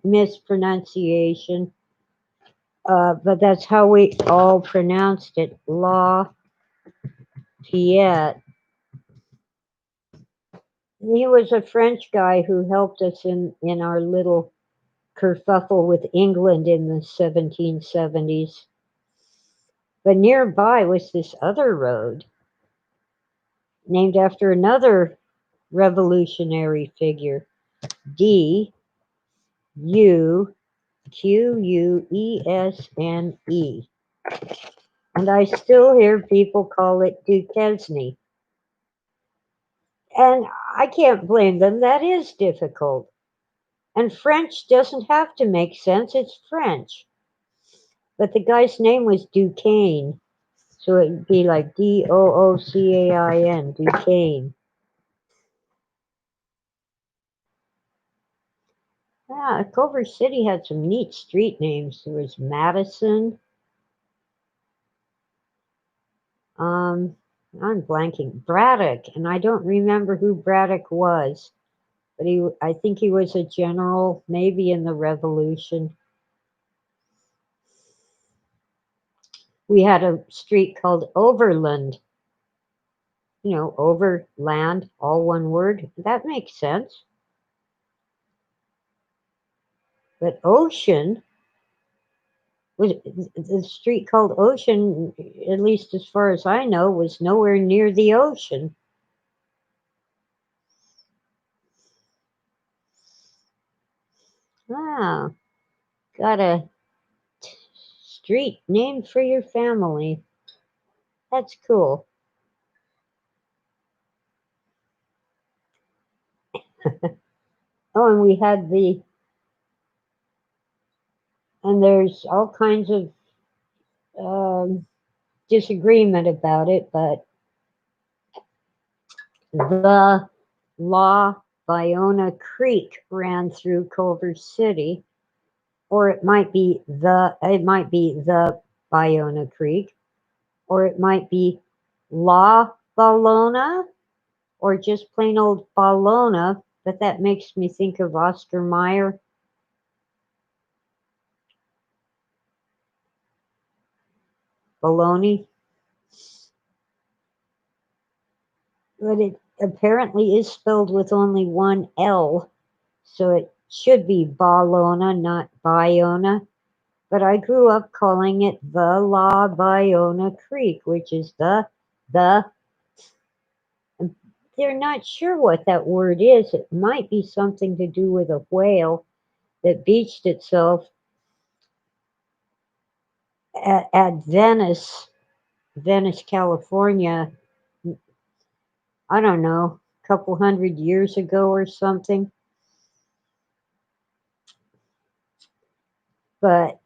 mispronunciation, but that's how we all pronounced it, Lafayette. He was a French guy who helped us in our little kerfuffle with England in the 1770s. But nearby was this other road named after another revolutionary figure, Duquesne. And I still hear people call it Duquesne. And I can't blame them. That is difficult. And French doesn't have to make sense. It's French. But the guy's name was Duquesne. So it would be like Doocain, Duquesne. Yeah, Culver City had some neat street names. There was Madison. Um, I'm blanking. Braddock, and I don't remember who Braddock was, but I think he was a general, maybe in the Revolution. We had a street called Overland. Overland, all one word. That makes sense. But Ocean was the street called Ocean, at least as far as I know, was nowhere near the ocean. Ah, got a street named for your family. That's cool. Oh, and and there's all kinds of um, disagreement about it, but the La Biona Creek ran through Culver City, or it might be the Biona Creek, or it might be La Ballona, or just plain old Ballona, but that makes me think of Oscar Mayer. Baloney. But it apparently is spelled with only one L, so it should be Ballona, not Biona. But I grew up calling it the La Biona Creek, which is the they're not sure what that word is. It might be something to do with a whale that beached itself at Venice, California. I don't know, a couple hundred years ago or something. But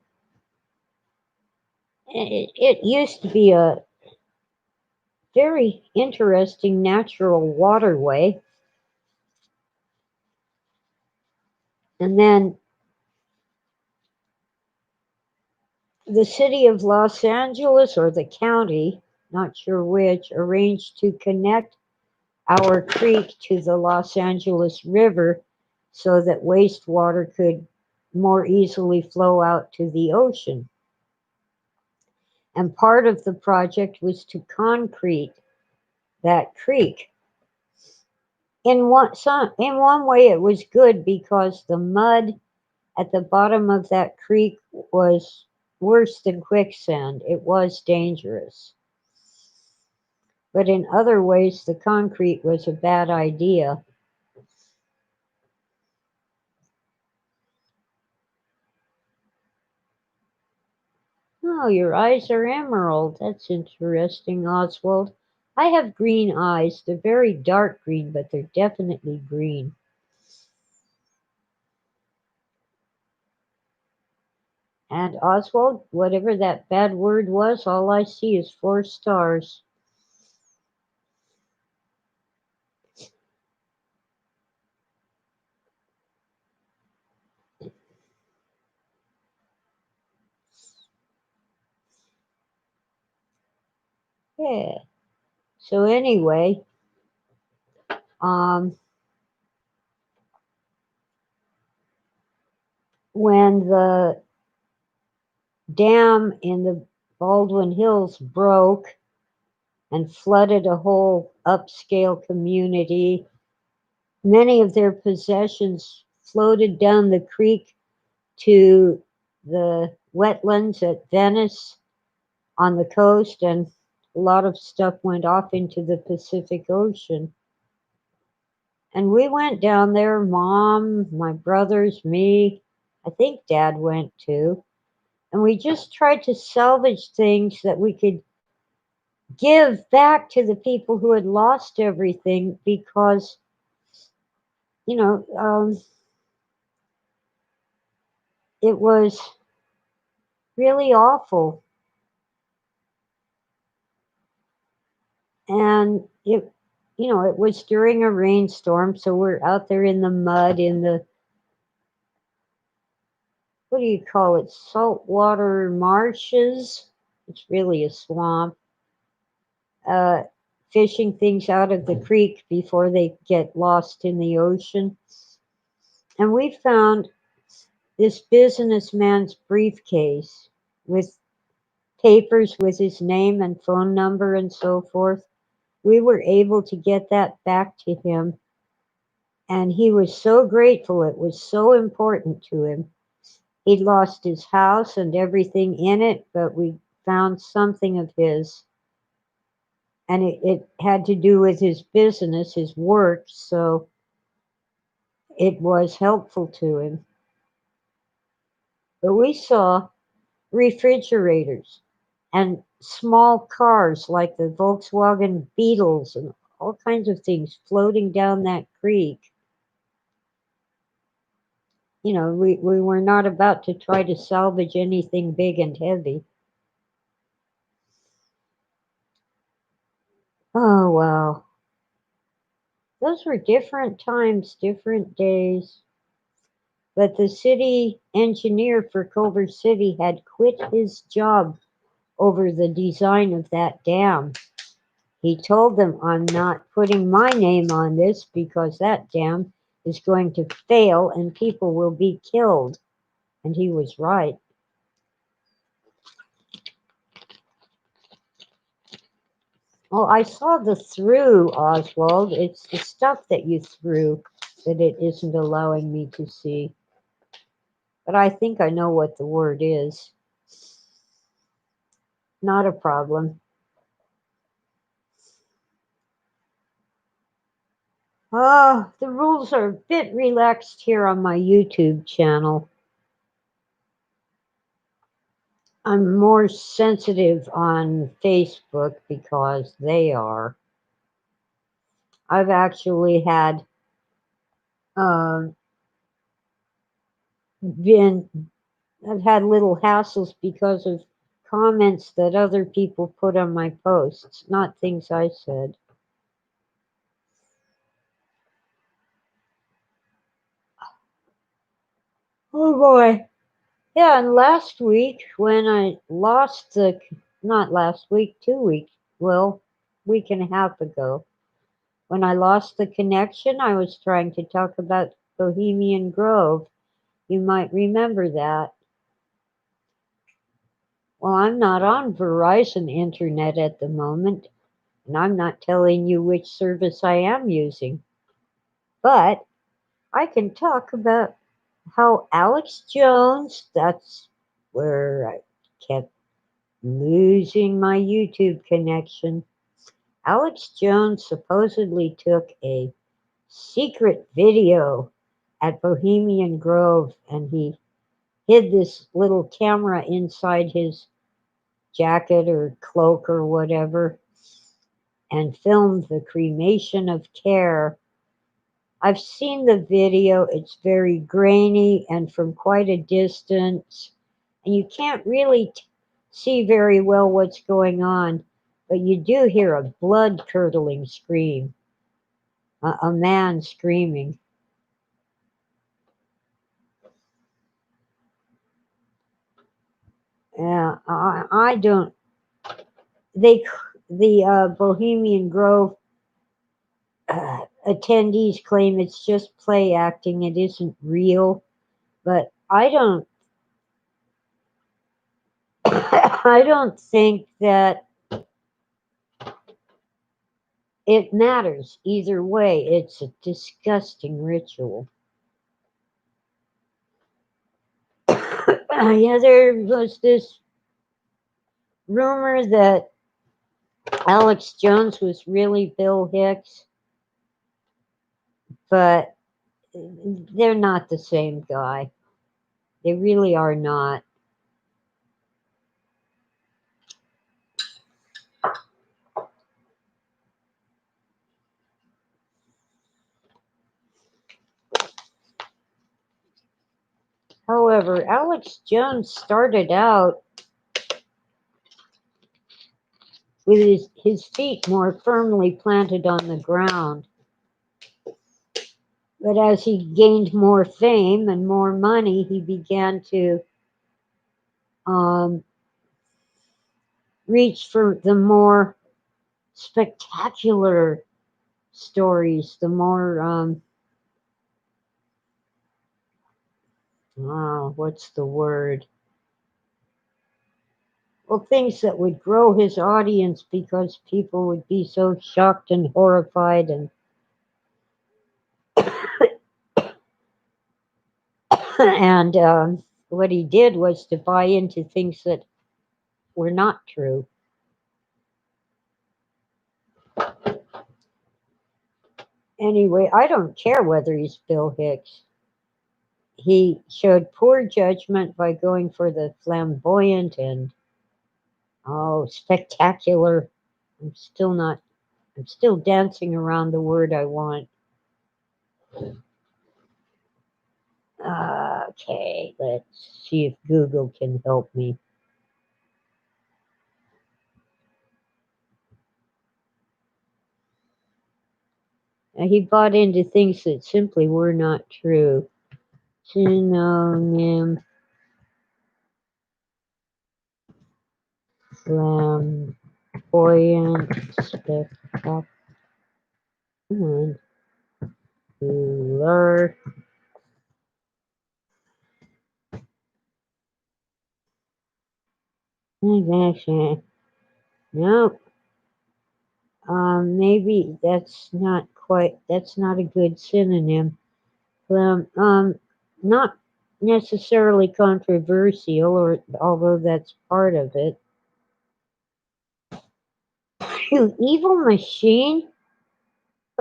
it used to be a very interesting natural waterway. And then the city of Los Angeles, or the county, not sure which, arranged to connect our creek to the Los Angeles River so that wastewater could more easily flow out to the ocean. And part of the project was to concrete that creek. In one way, it was good because the mud at the bottom of that creek was worse than quicksand. It was dangerous. But in other ways, the concrete was a bad idea. Oh, your eyes are emerald. That's interesting, Oswald. I have green eyes. They're very dark green, but they're definitely green. And Oswald, whatever that bad word was, all I see is 4 stars. Yeah. So anyway, um, when the dam in the Baldwin Hills broke and flooded a whole upscale community, many of their possessions floated down the creek to the wetlands at Venice on the coast, and a lot of stuff went off into the Pacific Ocean. And we went down there, mom, my brothers, me. I think dad went too. And we just tried to salvage things that we could give back to the people who had lost everything because, you know, it was really awful. And it was during a rainstorm, so we're out there in the mud, in the, what do you call it, saltwater marshes. It's really a swamp. Uh, Fishing things out of the creek before they get lost in the ocean. And we found this businessman's briefcase with papers with his name and phone number and so forth. We were able to get that back to him, and he was so grateful. It was so important to him. He'd lost his house and everything in it, but we found something of his, and it had to do with his business, his work, so it was helpful to him. But we saw refrigerators and small cars like the Volkswagen Beetles and all kinds of things floating down that creek. We were not about to try to salvage anything big and heavy. Oh, wow. Those were different times, different days. But the city engineer for Culver City had quit his job over the design of that dam. He told them, I'm not putting my name on this because that dam is going to fail and people will be killed. And he was right. Oh, I saw the through, Oswald. It's the stuff that you threw that it isn't allowing me to see. But I think I know what the word is. Not a problem. The rules are a bit relaxed here on my YouTube channel. I'm more sensitive on Facebook because they are. I've actually had um, been I've had little hassles because of comments that other people put on my posts, not things I said. Oh boy. Yeah, and last week when I lost the, not last week, 2 weeks, well, week and a half ago, when I lost the connection, I was trying to talk about Bohemian Grove. You might remember that. Well, I'm not on Verizon Internet at the moment, and I'm not telling you which service I am using. But I can talk about how Alex Jones, that's where I kept losing my YouTube connection. Alex Jones supposedly took a secret video at Bohemian Grove and he hid this little camera inside his jacket or cloak or whatever and filmed the cremation of care. I've seen the video, it's very grainy and from quite a distance, and you can't really see very well what's going on, but you do hear a blood curdling scream, a man screaming. Yeah, I don't. They, the Bohemian Grove attendees claim it's just play acting, it isn't real, but I don't. I don't think that it matters either way. It's a disgusting ritual. Yeah, there was this rumor that Alex Jones was really Bill Hicks, but they're not the same guy. They really are not. However, Alex Jones started out with his feet more firmly planted on the ground. But as he gained more fame and more money, he began to um, reach for the more spectacular stories, the more, what's the word? Well, things that would grow his audience because people would be so shocked and horrified. And what he did was to buy into things that were not true. Anyway, I don't care whether he's Bill Hicks. He showed poor judgment by going for the flamboyant and spectacular. I'm still not. I'm still dancing around the word I want. Okay, let's see if Google can help me. He bought into things that simply were not true. Synonym flamboyant spectacular. Nope. Maybe that's not a good synonym. Not necessarily controversial, or although that's part of it. You evil machine?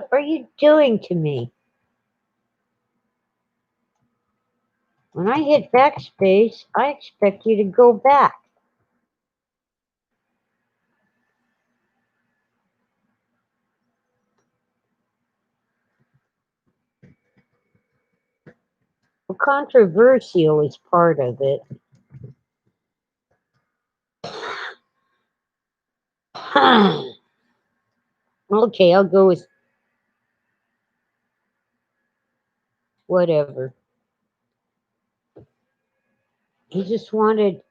What are you doing to me? When I hit backspace, I expect you to go back. Well, controversial is part of it. Okay, I'll go with whatever. He just wanted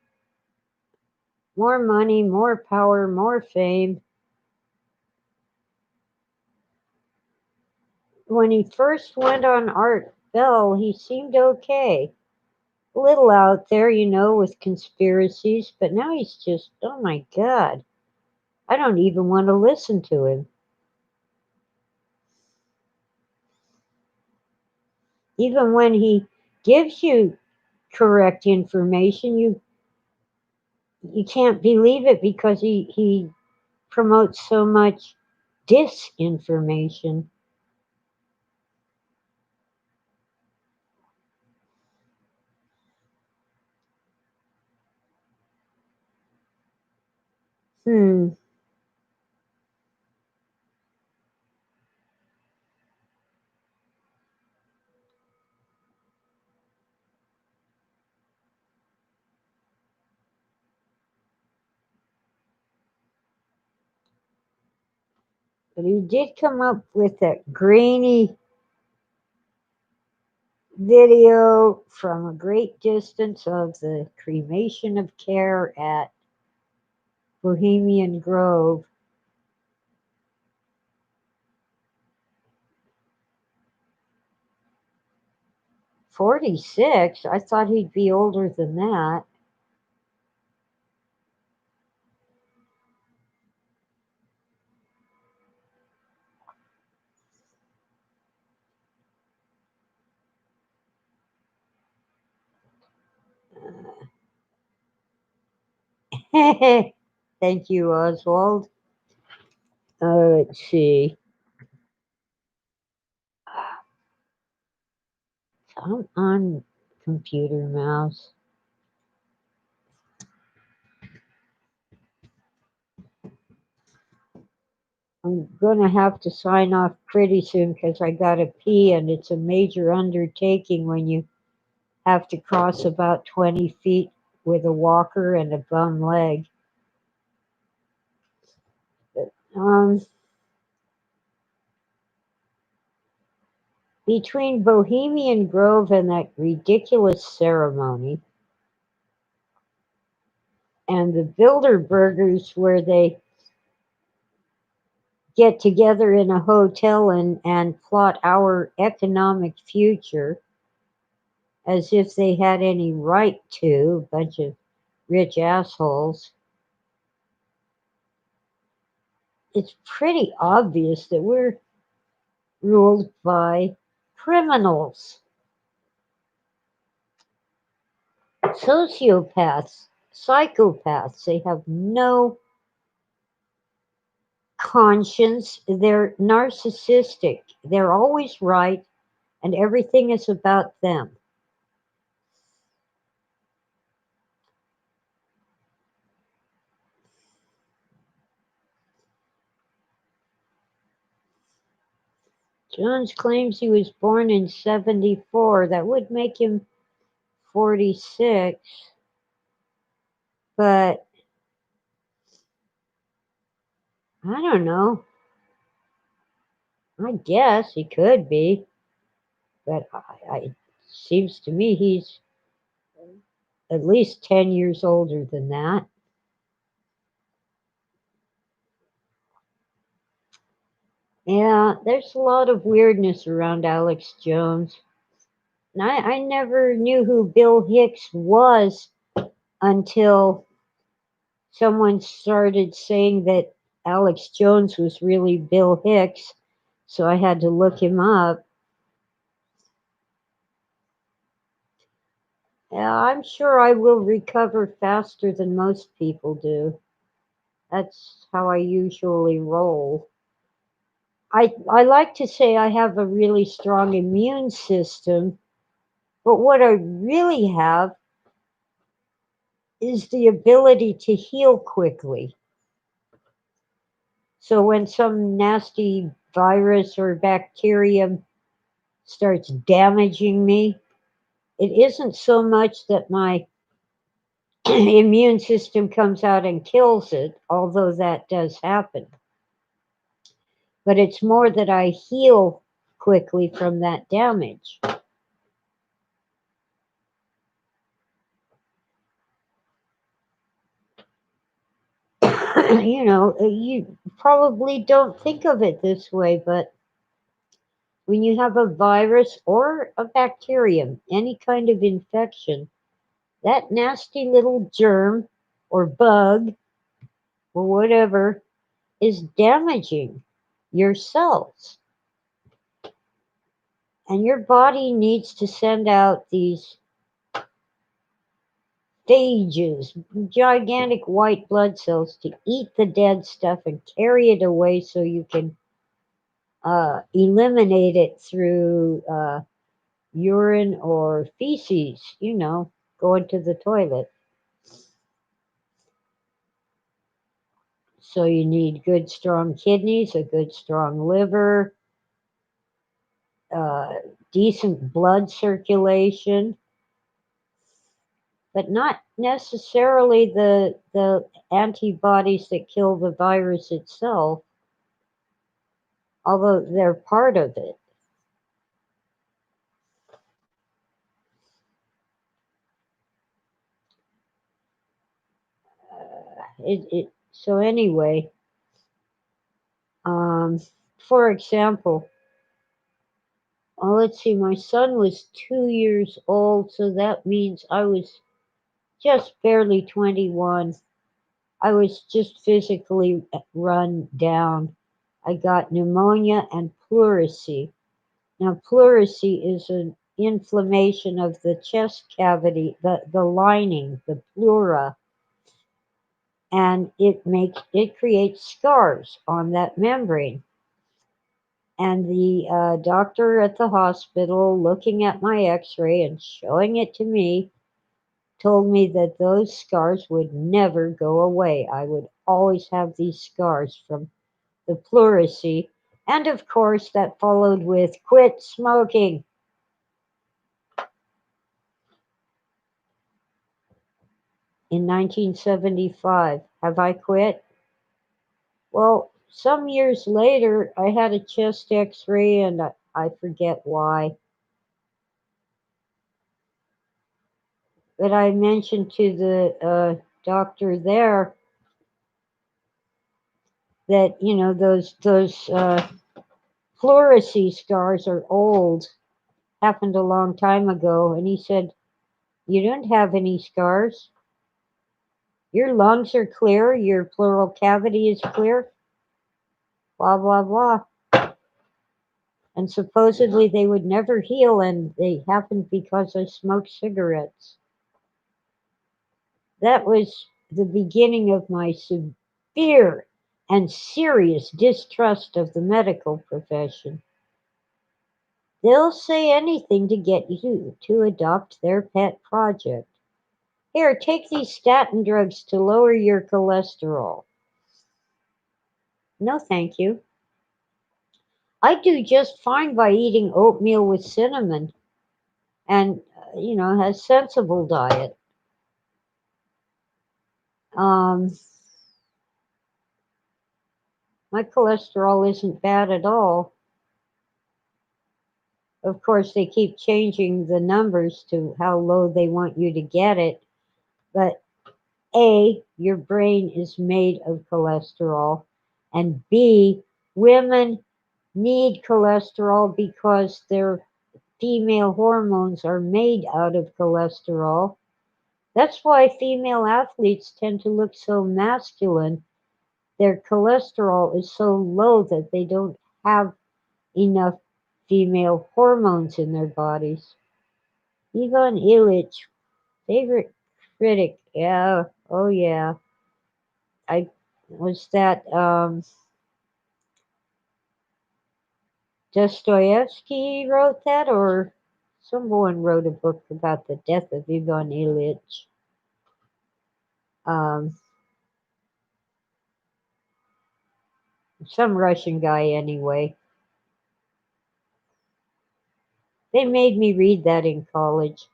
more money, more power, more fame. When he first went on Art Bell, he seemed okay. A little out there, with conspiracies, but now he's just, oh my God, I don't even want to listen to him. Even when he gives you correct information, you can't believe it because he promotes so much disinformation. Hmm. But he did come up with that grainy video from a great distance of the cremation of care at Bohemian Grove. 46? I thought he'd be older than that. Thank you, Oswald. Let's see. I'm on computer mouse. I'm gonna have to sign off pretty soon because I gotta pee, and it's a major undertaking when you have to cross about 20 feet with a walker and a bum leg. Um, Between Bohemian Grove and that ridiculous ceremony, and the Bilderbergers, where they get together in a hotel and plot our economic future as if they had any right to, a bunch of rich assholes. It's pretty obvious that we're ruled by criminals, sociopaths, psychopaths. They have no conscience. They're narcissistic. They're always right, and everything is about them. Jones claims he was born in 74. That would make him 46, but I don't know. I guess he could be, but it seems to me he's at least 10 years older than that. Yeah, there's a lot of weirdness around Alex Jones. And I never knew who Bill Hicks was until someone started saying that Alex Jones was really Bill Hicks, so I had to look him up. Yeah, I'm sure I will recover faster than most people do. That's how I usually roll. I like to say I have a really strong immune system, but what I really have is the ability to heal quickly. So when some nasty virus or bacterium starts damaging me, it isn't so much that my immune system comes out and kills it, although that does happen, but it's more that I heal quickly from that damage. You probably don't think of it this way, but when you have a virus or a bacterium, any kind of infection, that nasty little germ or bug or whatever is damaging your cells. And your body needs to send out these phages, gigantic white blood cells, to eat the dead stuff and carry it away so you can eliminate it through urine or feces, going to the toilet. So you need good, strong kidneys, a good, strong liver, uh, decent blood circulation, but not necessarily the antibodies that kill the virus itself, although they're part of it. So anyway, um, for example, let's see, my son was 2 years old, so that means I was just barely 21. I was just physically run down. I got pneumonia and pleurisy. Now, pleurisy is an inflammation of the chest cavity, the lining, the pleura, and it creates scars on that membrane. And the doctor at the hospital, looking at my X-ray and showing it to me, told me that those scars would never go away. I would always have these scars from the pleurisy. And of course, that followed with quit smoking in 1975. Have I quit? Well, some years later, I had a chest x ray, and I forget why, but I mentioned to the doctor there that, those pleurisy scars are old, happened a long time ago. And he said, "You don't have any scars. Your lungs are clear, your pleural cavity is clear, blah, blah, blah." And supposedly they would never heal, and they happened because I smoked cigarettes. That was the beginning of my severe and serious distrust of the medical profession. They'll say anything to get you to adopt their pet project. Here, take these statin drugs to lower your cholesterol. No, thank you. I do just fine by eating oatmeal with cinnamon and, has sensible diet. Um, my cholesterol isn't bad at all. Of course, they keep changing the numbers to how low they want you to get it. But A, your brain is made of cholesterol. And B, women need cholesterol because their female hormones are made out of cholesterol. That's why female athletes tend to look so masculine. Their cholesterol is so low that they don't have enough female hormones in their bodies. Ivan Illich, favorite critic. Yeah, oh yeah. I was that Dostoevsky wrote that, or someone wrote a book about the death of Ivan Ilyich. Um, some Russian guy, anyway. They made me read that in college.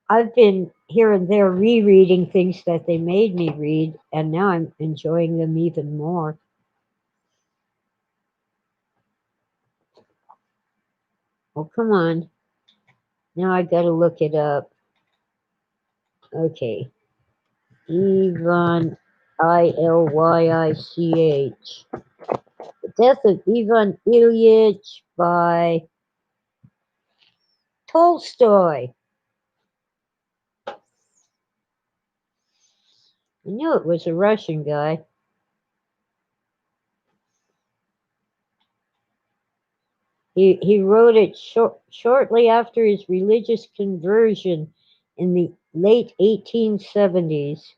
I've been here and there rereading things that they made me read, and now I'm enjoying them even more. Oh, come on. Now I gotta look it up. Okay. Ivan, Ilyich. The Death of Ivan Ilyich by Tolstoy. I knew it was a Russian guy. He wrote it shortly after his religious conversion in the late 1870s.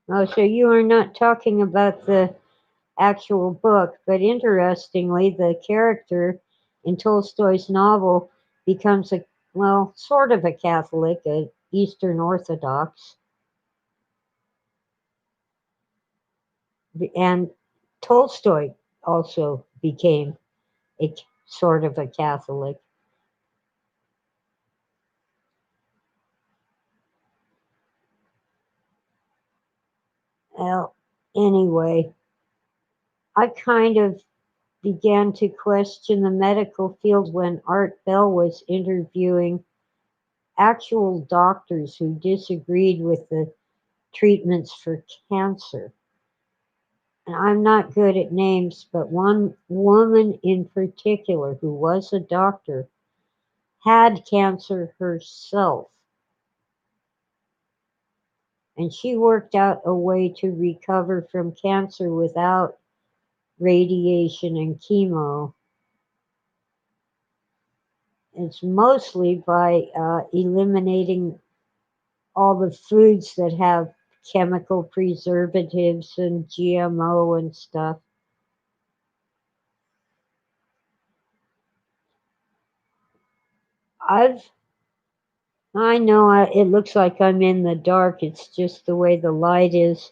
Oh, so you are not talking about the actual book, but interestingly, the character in Tolstoy's novel becomes a, well, sort of a Catholic, a Eastern Orthodox, and Tolstoy also became a sort of a Catholic. Well, anyway, I kind of began to question the medical field when Art Bell was interviewing actual doctors who disagreed with the treatments for cancer. And I'm not good at names, but one woman in particular who was a doctor had cancer herself. And she worked out a way to recover from cancer without radiation and chemo. It's mostly by eliminating all the foods that have chemical preservatives and GMO and stuff. I've I know it looks like I'm in the dark. It's just the way the light is.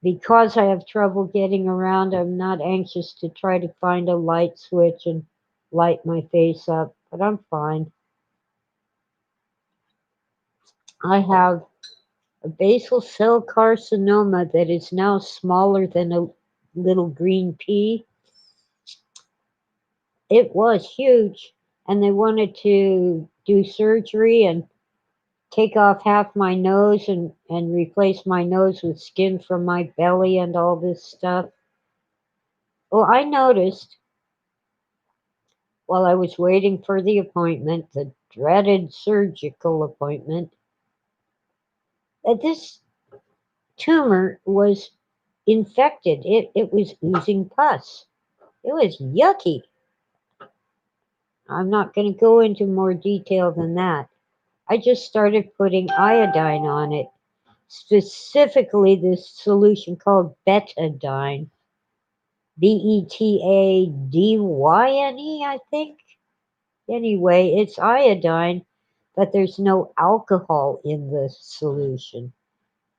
Because I have trouble getting around, I'm not anxious to try to find a light switch and light my face up, but I'm fine. I have a basal cell carcinoma that is now smaller than a little green pea. It was huge, and they wanted to do surgery and take off half my nose and replace my nose with skin from my belly and all this stuff. Well, I noticed while I was waiting for the appointment, the dreaded surgical appointment, that this tumor was infected. It was oozing pus. It was yucky. I'm not going to go into more detail than that. I just started putting iodine on it, specifically this solution called betadine. Betyne, I think. Anyway, it's iodine, but there's no alcohol in the solution.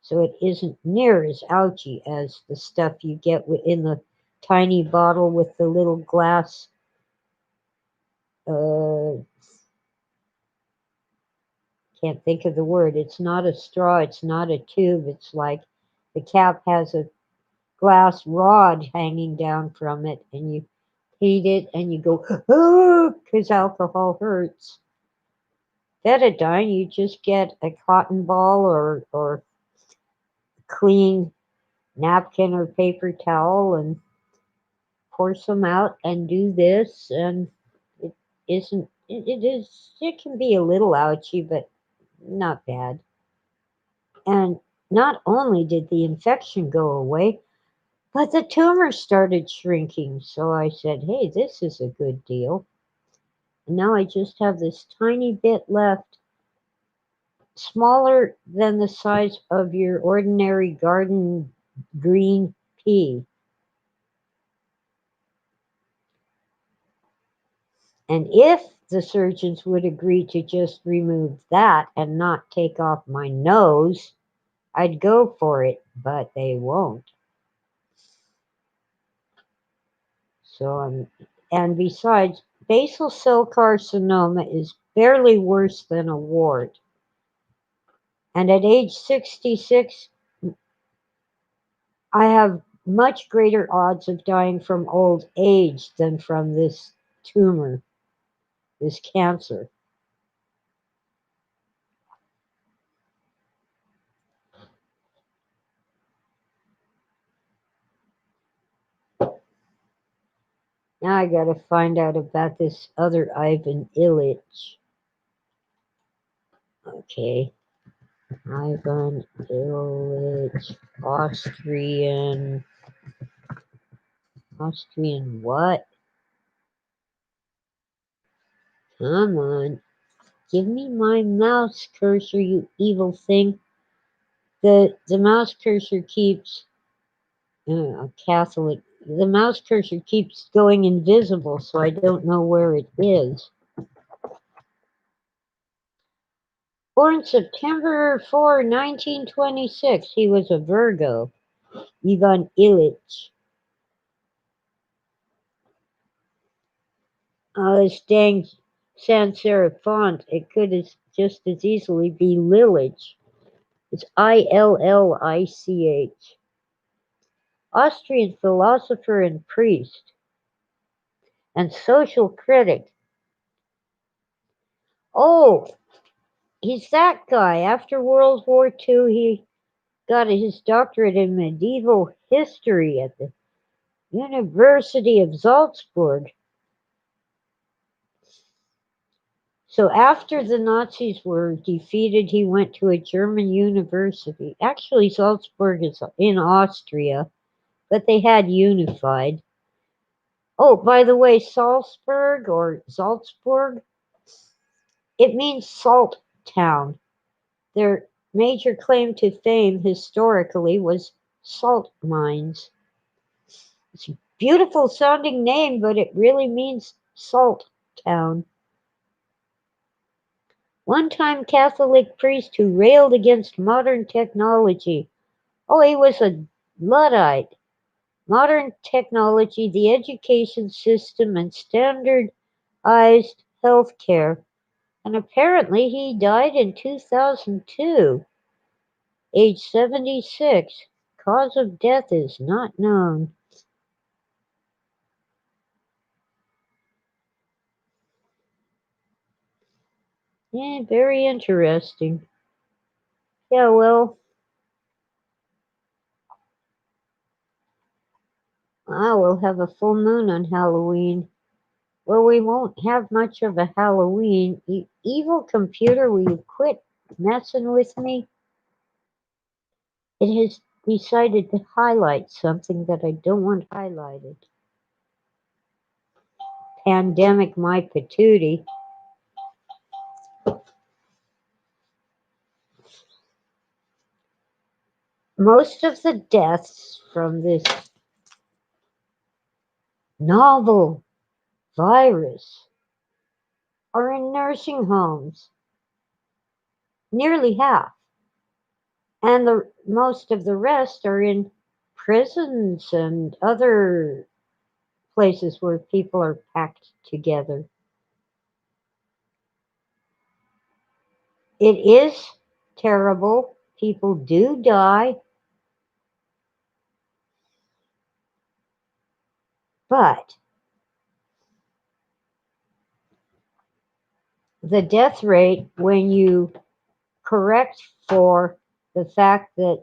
So it isn't near as ouchy as the stuff you get in the tiny bottle with the little glass. Uh, can't think of the word. It's not a straw, it's not a tube. It's like the cap has a glass rod hanging down from it, and you heat it and you go, oh, because alcohol hurts. Betadine, you just get a cotton ball or clean napkin or paper towel and pour some out and do this. And it isn't, it is, it can be a little ouchy, but not bad. And not only did the infection go away, but the tumor started shrinking. So I said, hey, this is a good deal. And now I just have this tiny bit left. smaller than the size of your ordinary garden green pea. And if the surgeons would agree to just remove that and not take off my nose, I'd go for it, but they won't. And besides, basal cell carcinoma is barely worse than a wart. And at age 66, I have much greater odds of dying from old age than from this tumor, this cancer. Now I gotta find out about this other Ivan Illich. Okay, Ivan Illich, Austrian what? Come on, give me my mouse cursor, you evil thing. The mouse cursor keeps Catholic. The mouse cursor keeps going invisible, so I don't know where it is. Born September 4, 1926, he was a Virgo. Ivan Illich. This dang sans serif font, it could just as easily be Lillich. It's Illich. Austrian philosopher and priest, and social critic. Oh, he's that guy. After World War II, he got his doctorate in medieval history at the University of Salzburg. So after the Nazis were defeated, he went to a German university. Actually, Salzburg is in Austria, but they had unified. Oh, by the way, Salzburg, it means salt town. Their major claim to fame historically was salt mines. It's a beautiful sounding name, but it really means salt town. One-time Catholic priest who railed against modern technology. Oh, he was a Luddite. Modern technology, the education system, and standardized health care. And apparently he died in 2002, age 76. Cause of death is not known. Yeah, very interesting. Yeah, well, I will have a full moon on Halloween. Well, we won't have much of a Halloween. You evil computer, will you quit messing with me? It has decided to highlight something that I don't want highlighted. Pandemic my patootie. Most of the deaths from this novel virus are in nursing homes. Nearly half. And the most of the rest are in prisons and other places where people are packed together. It is terrible. People do die. But the death rate, when you correct for the fact that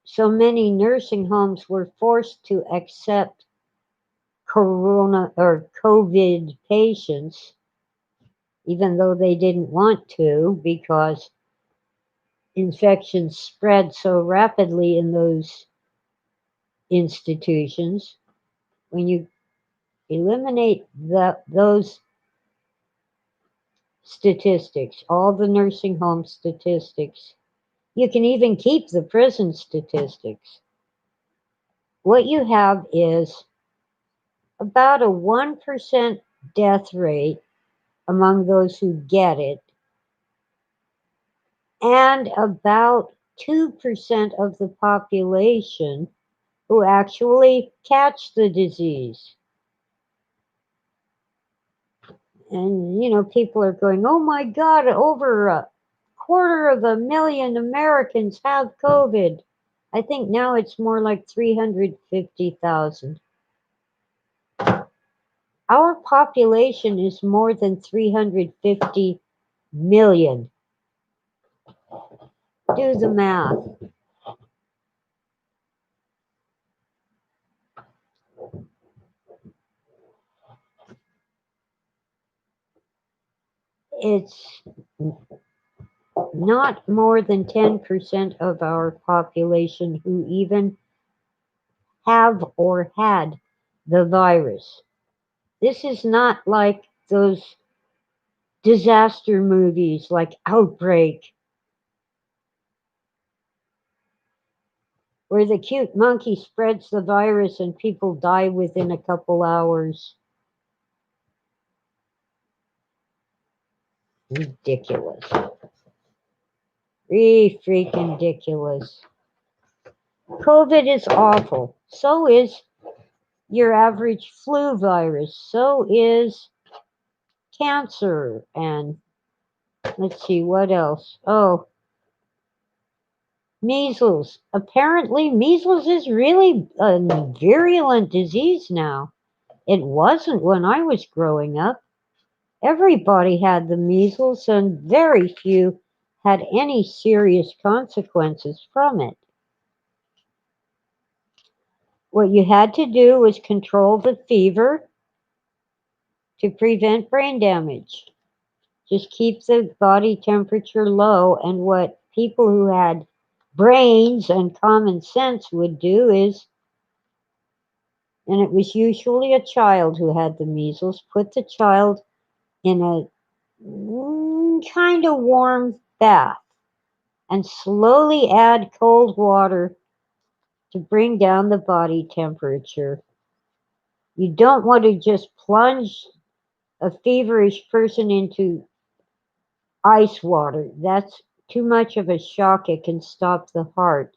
so many nursing homes were forced to accept corona or COVID patients, even though they didn't want to, because infections spread so rapidly in those institutions. When you eliminate those statistics, all the nursing home statistics. You can even keep the prison statistics. What you have is about a 1% death rate among those who get it, and about 2% of the population who actually catch the disease. And, people are going, oh my God, over a quarter of a million Americans have COVID. I think now it's more like 350,000. Our population is more than 350 million. Do the math. It's not more than 10% of our population who even have or had the virus. This is not like those disaster movies like Outbreak, where the cute monkey spreads the virus and people die within a couple hours. Ridiculous. Freaking ridiculous. COVID is awful. So is your average flu virus. So is cancer. And let's see, what else? Oh, measles. Apparently, measles is really a virulent disease now. It wasn't when I was growing up. Everybody had the measles, and very few had any serious consequences from it. What you had to do was control the fever to prevent brain damage. Just keep the body temperature low, and what people who had brains and common sense would do is, and it was usually a child who had the measles, put the child in a kind of warm bath and slowly add cold water to bring down the body temperature. You don't want to just plunge a feverish person into ice water. That's too much of a shock. It can stop the heart.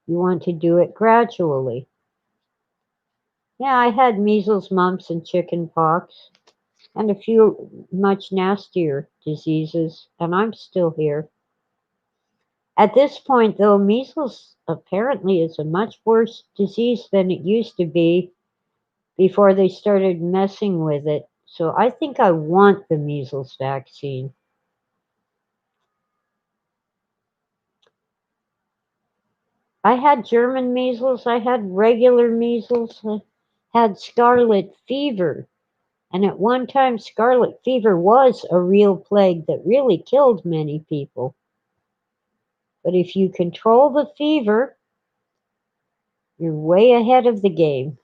You want to do it gradually. Yeah, I had measles, mumps, and chicken pox, and a few much nastier diseases, and I'm still here. At this point, though, measles apparently is a much worse disease than it used to be before they started messing with it. So I think I want the measles vaccine. I had German measles, I had regular measles, I had scarlet fever. And at one time, scarlet fever was a real plague that really killed many people. But if you control the fever, you're way ahead of the game.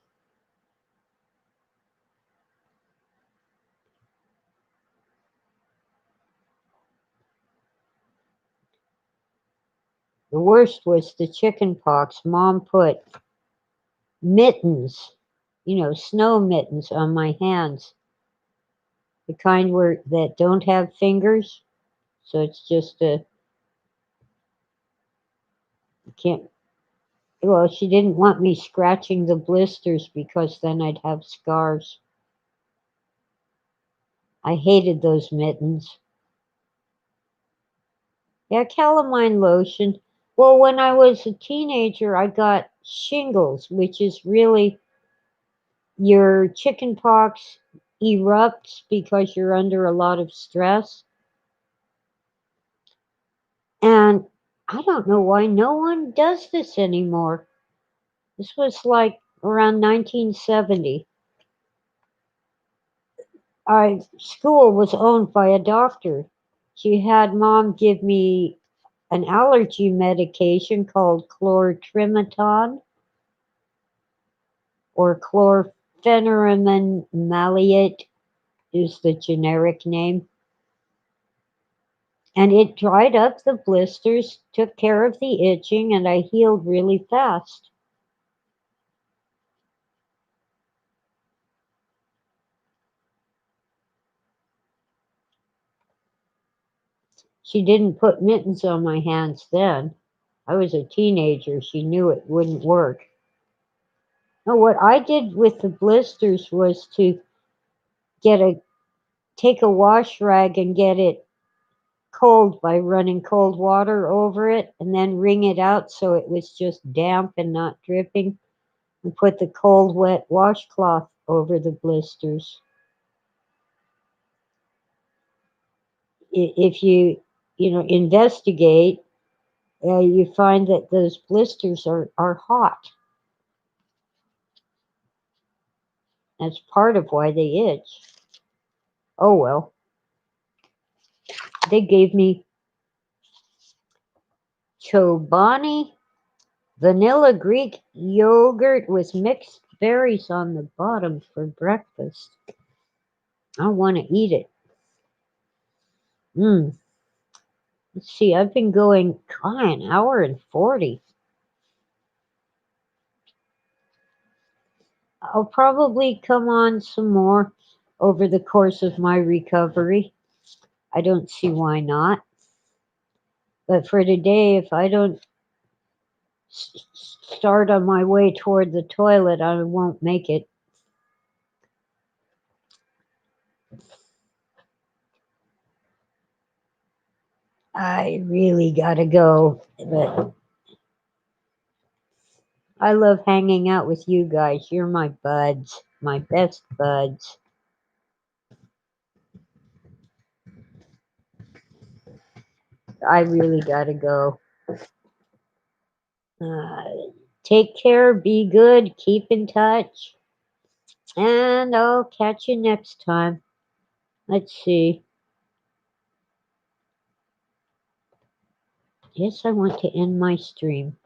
The worst was the chicken pox. Mom put mittens, snow mittens on my hands, the kind that don't have fingers. So it's just you can't. Well, she didn't want me scratching the blisters because then I'd have scars. I hated those mittens. Yeah, calamine lotion. Well, when I was a teenager, I got shingles, which is really your chicken pox erupts because you're under a lot of stress. And I don't know why no one does this anymore. This was like around 1970. Our school was owned by a doctor. She had mom give me an allergy medication called chlortrimeton or chlorpheniramine maleate is the generic name. And it dried up the blisters, took care of the itching, and I healed really fast. She didn't put mittens on my hands then. I was a teenager. She knew it wouldn't work. No, what I did with the blisters was to get a take a wash rag and get it cold by running cold water over it and then wring it out so it was just damp and not dripping and put the cold wet washcloth over the blisters. If you investigate, you find that those blisters are hot. That's part of why they itch. Oh well. They gave me Chobani vanilla Greek yogurt with mixed berries on the bottom for breakfast. I want to eat it. Mmm. Let's see, I've been going, an hour and 40. I'll probably come on some more over the course of my recovery. I don't see why not. But for today, if I don't start on my way toward the toilet, I won't make it. I really gotta go. But I love hanging out with you guys. You're my buds, my best buds. I really gotta go. Uh, Take care, be good, keep in touch, and I'll catch you next time. Let's see. Yes, I want to end my stream.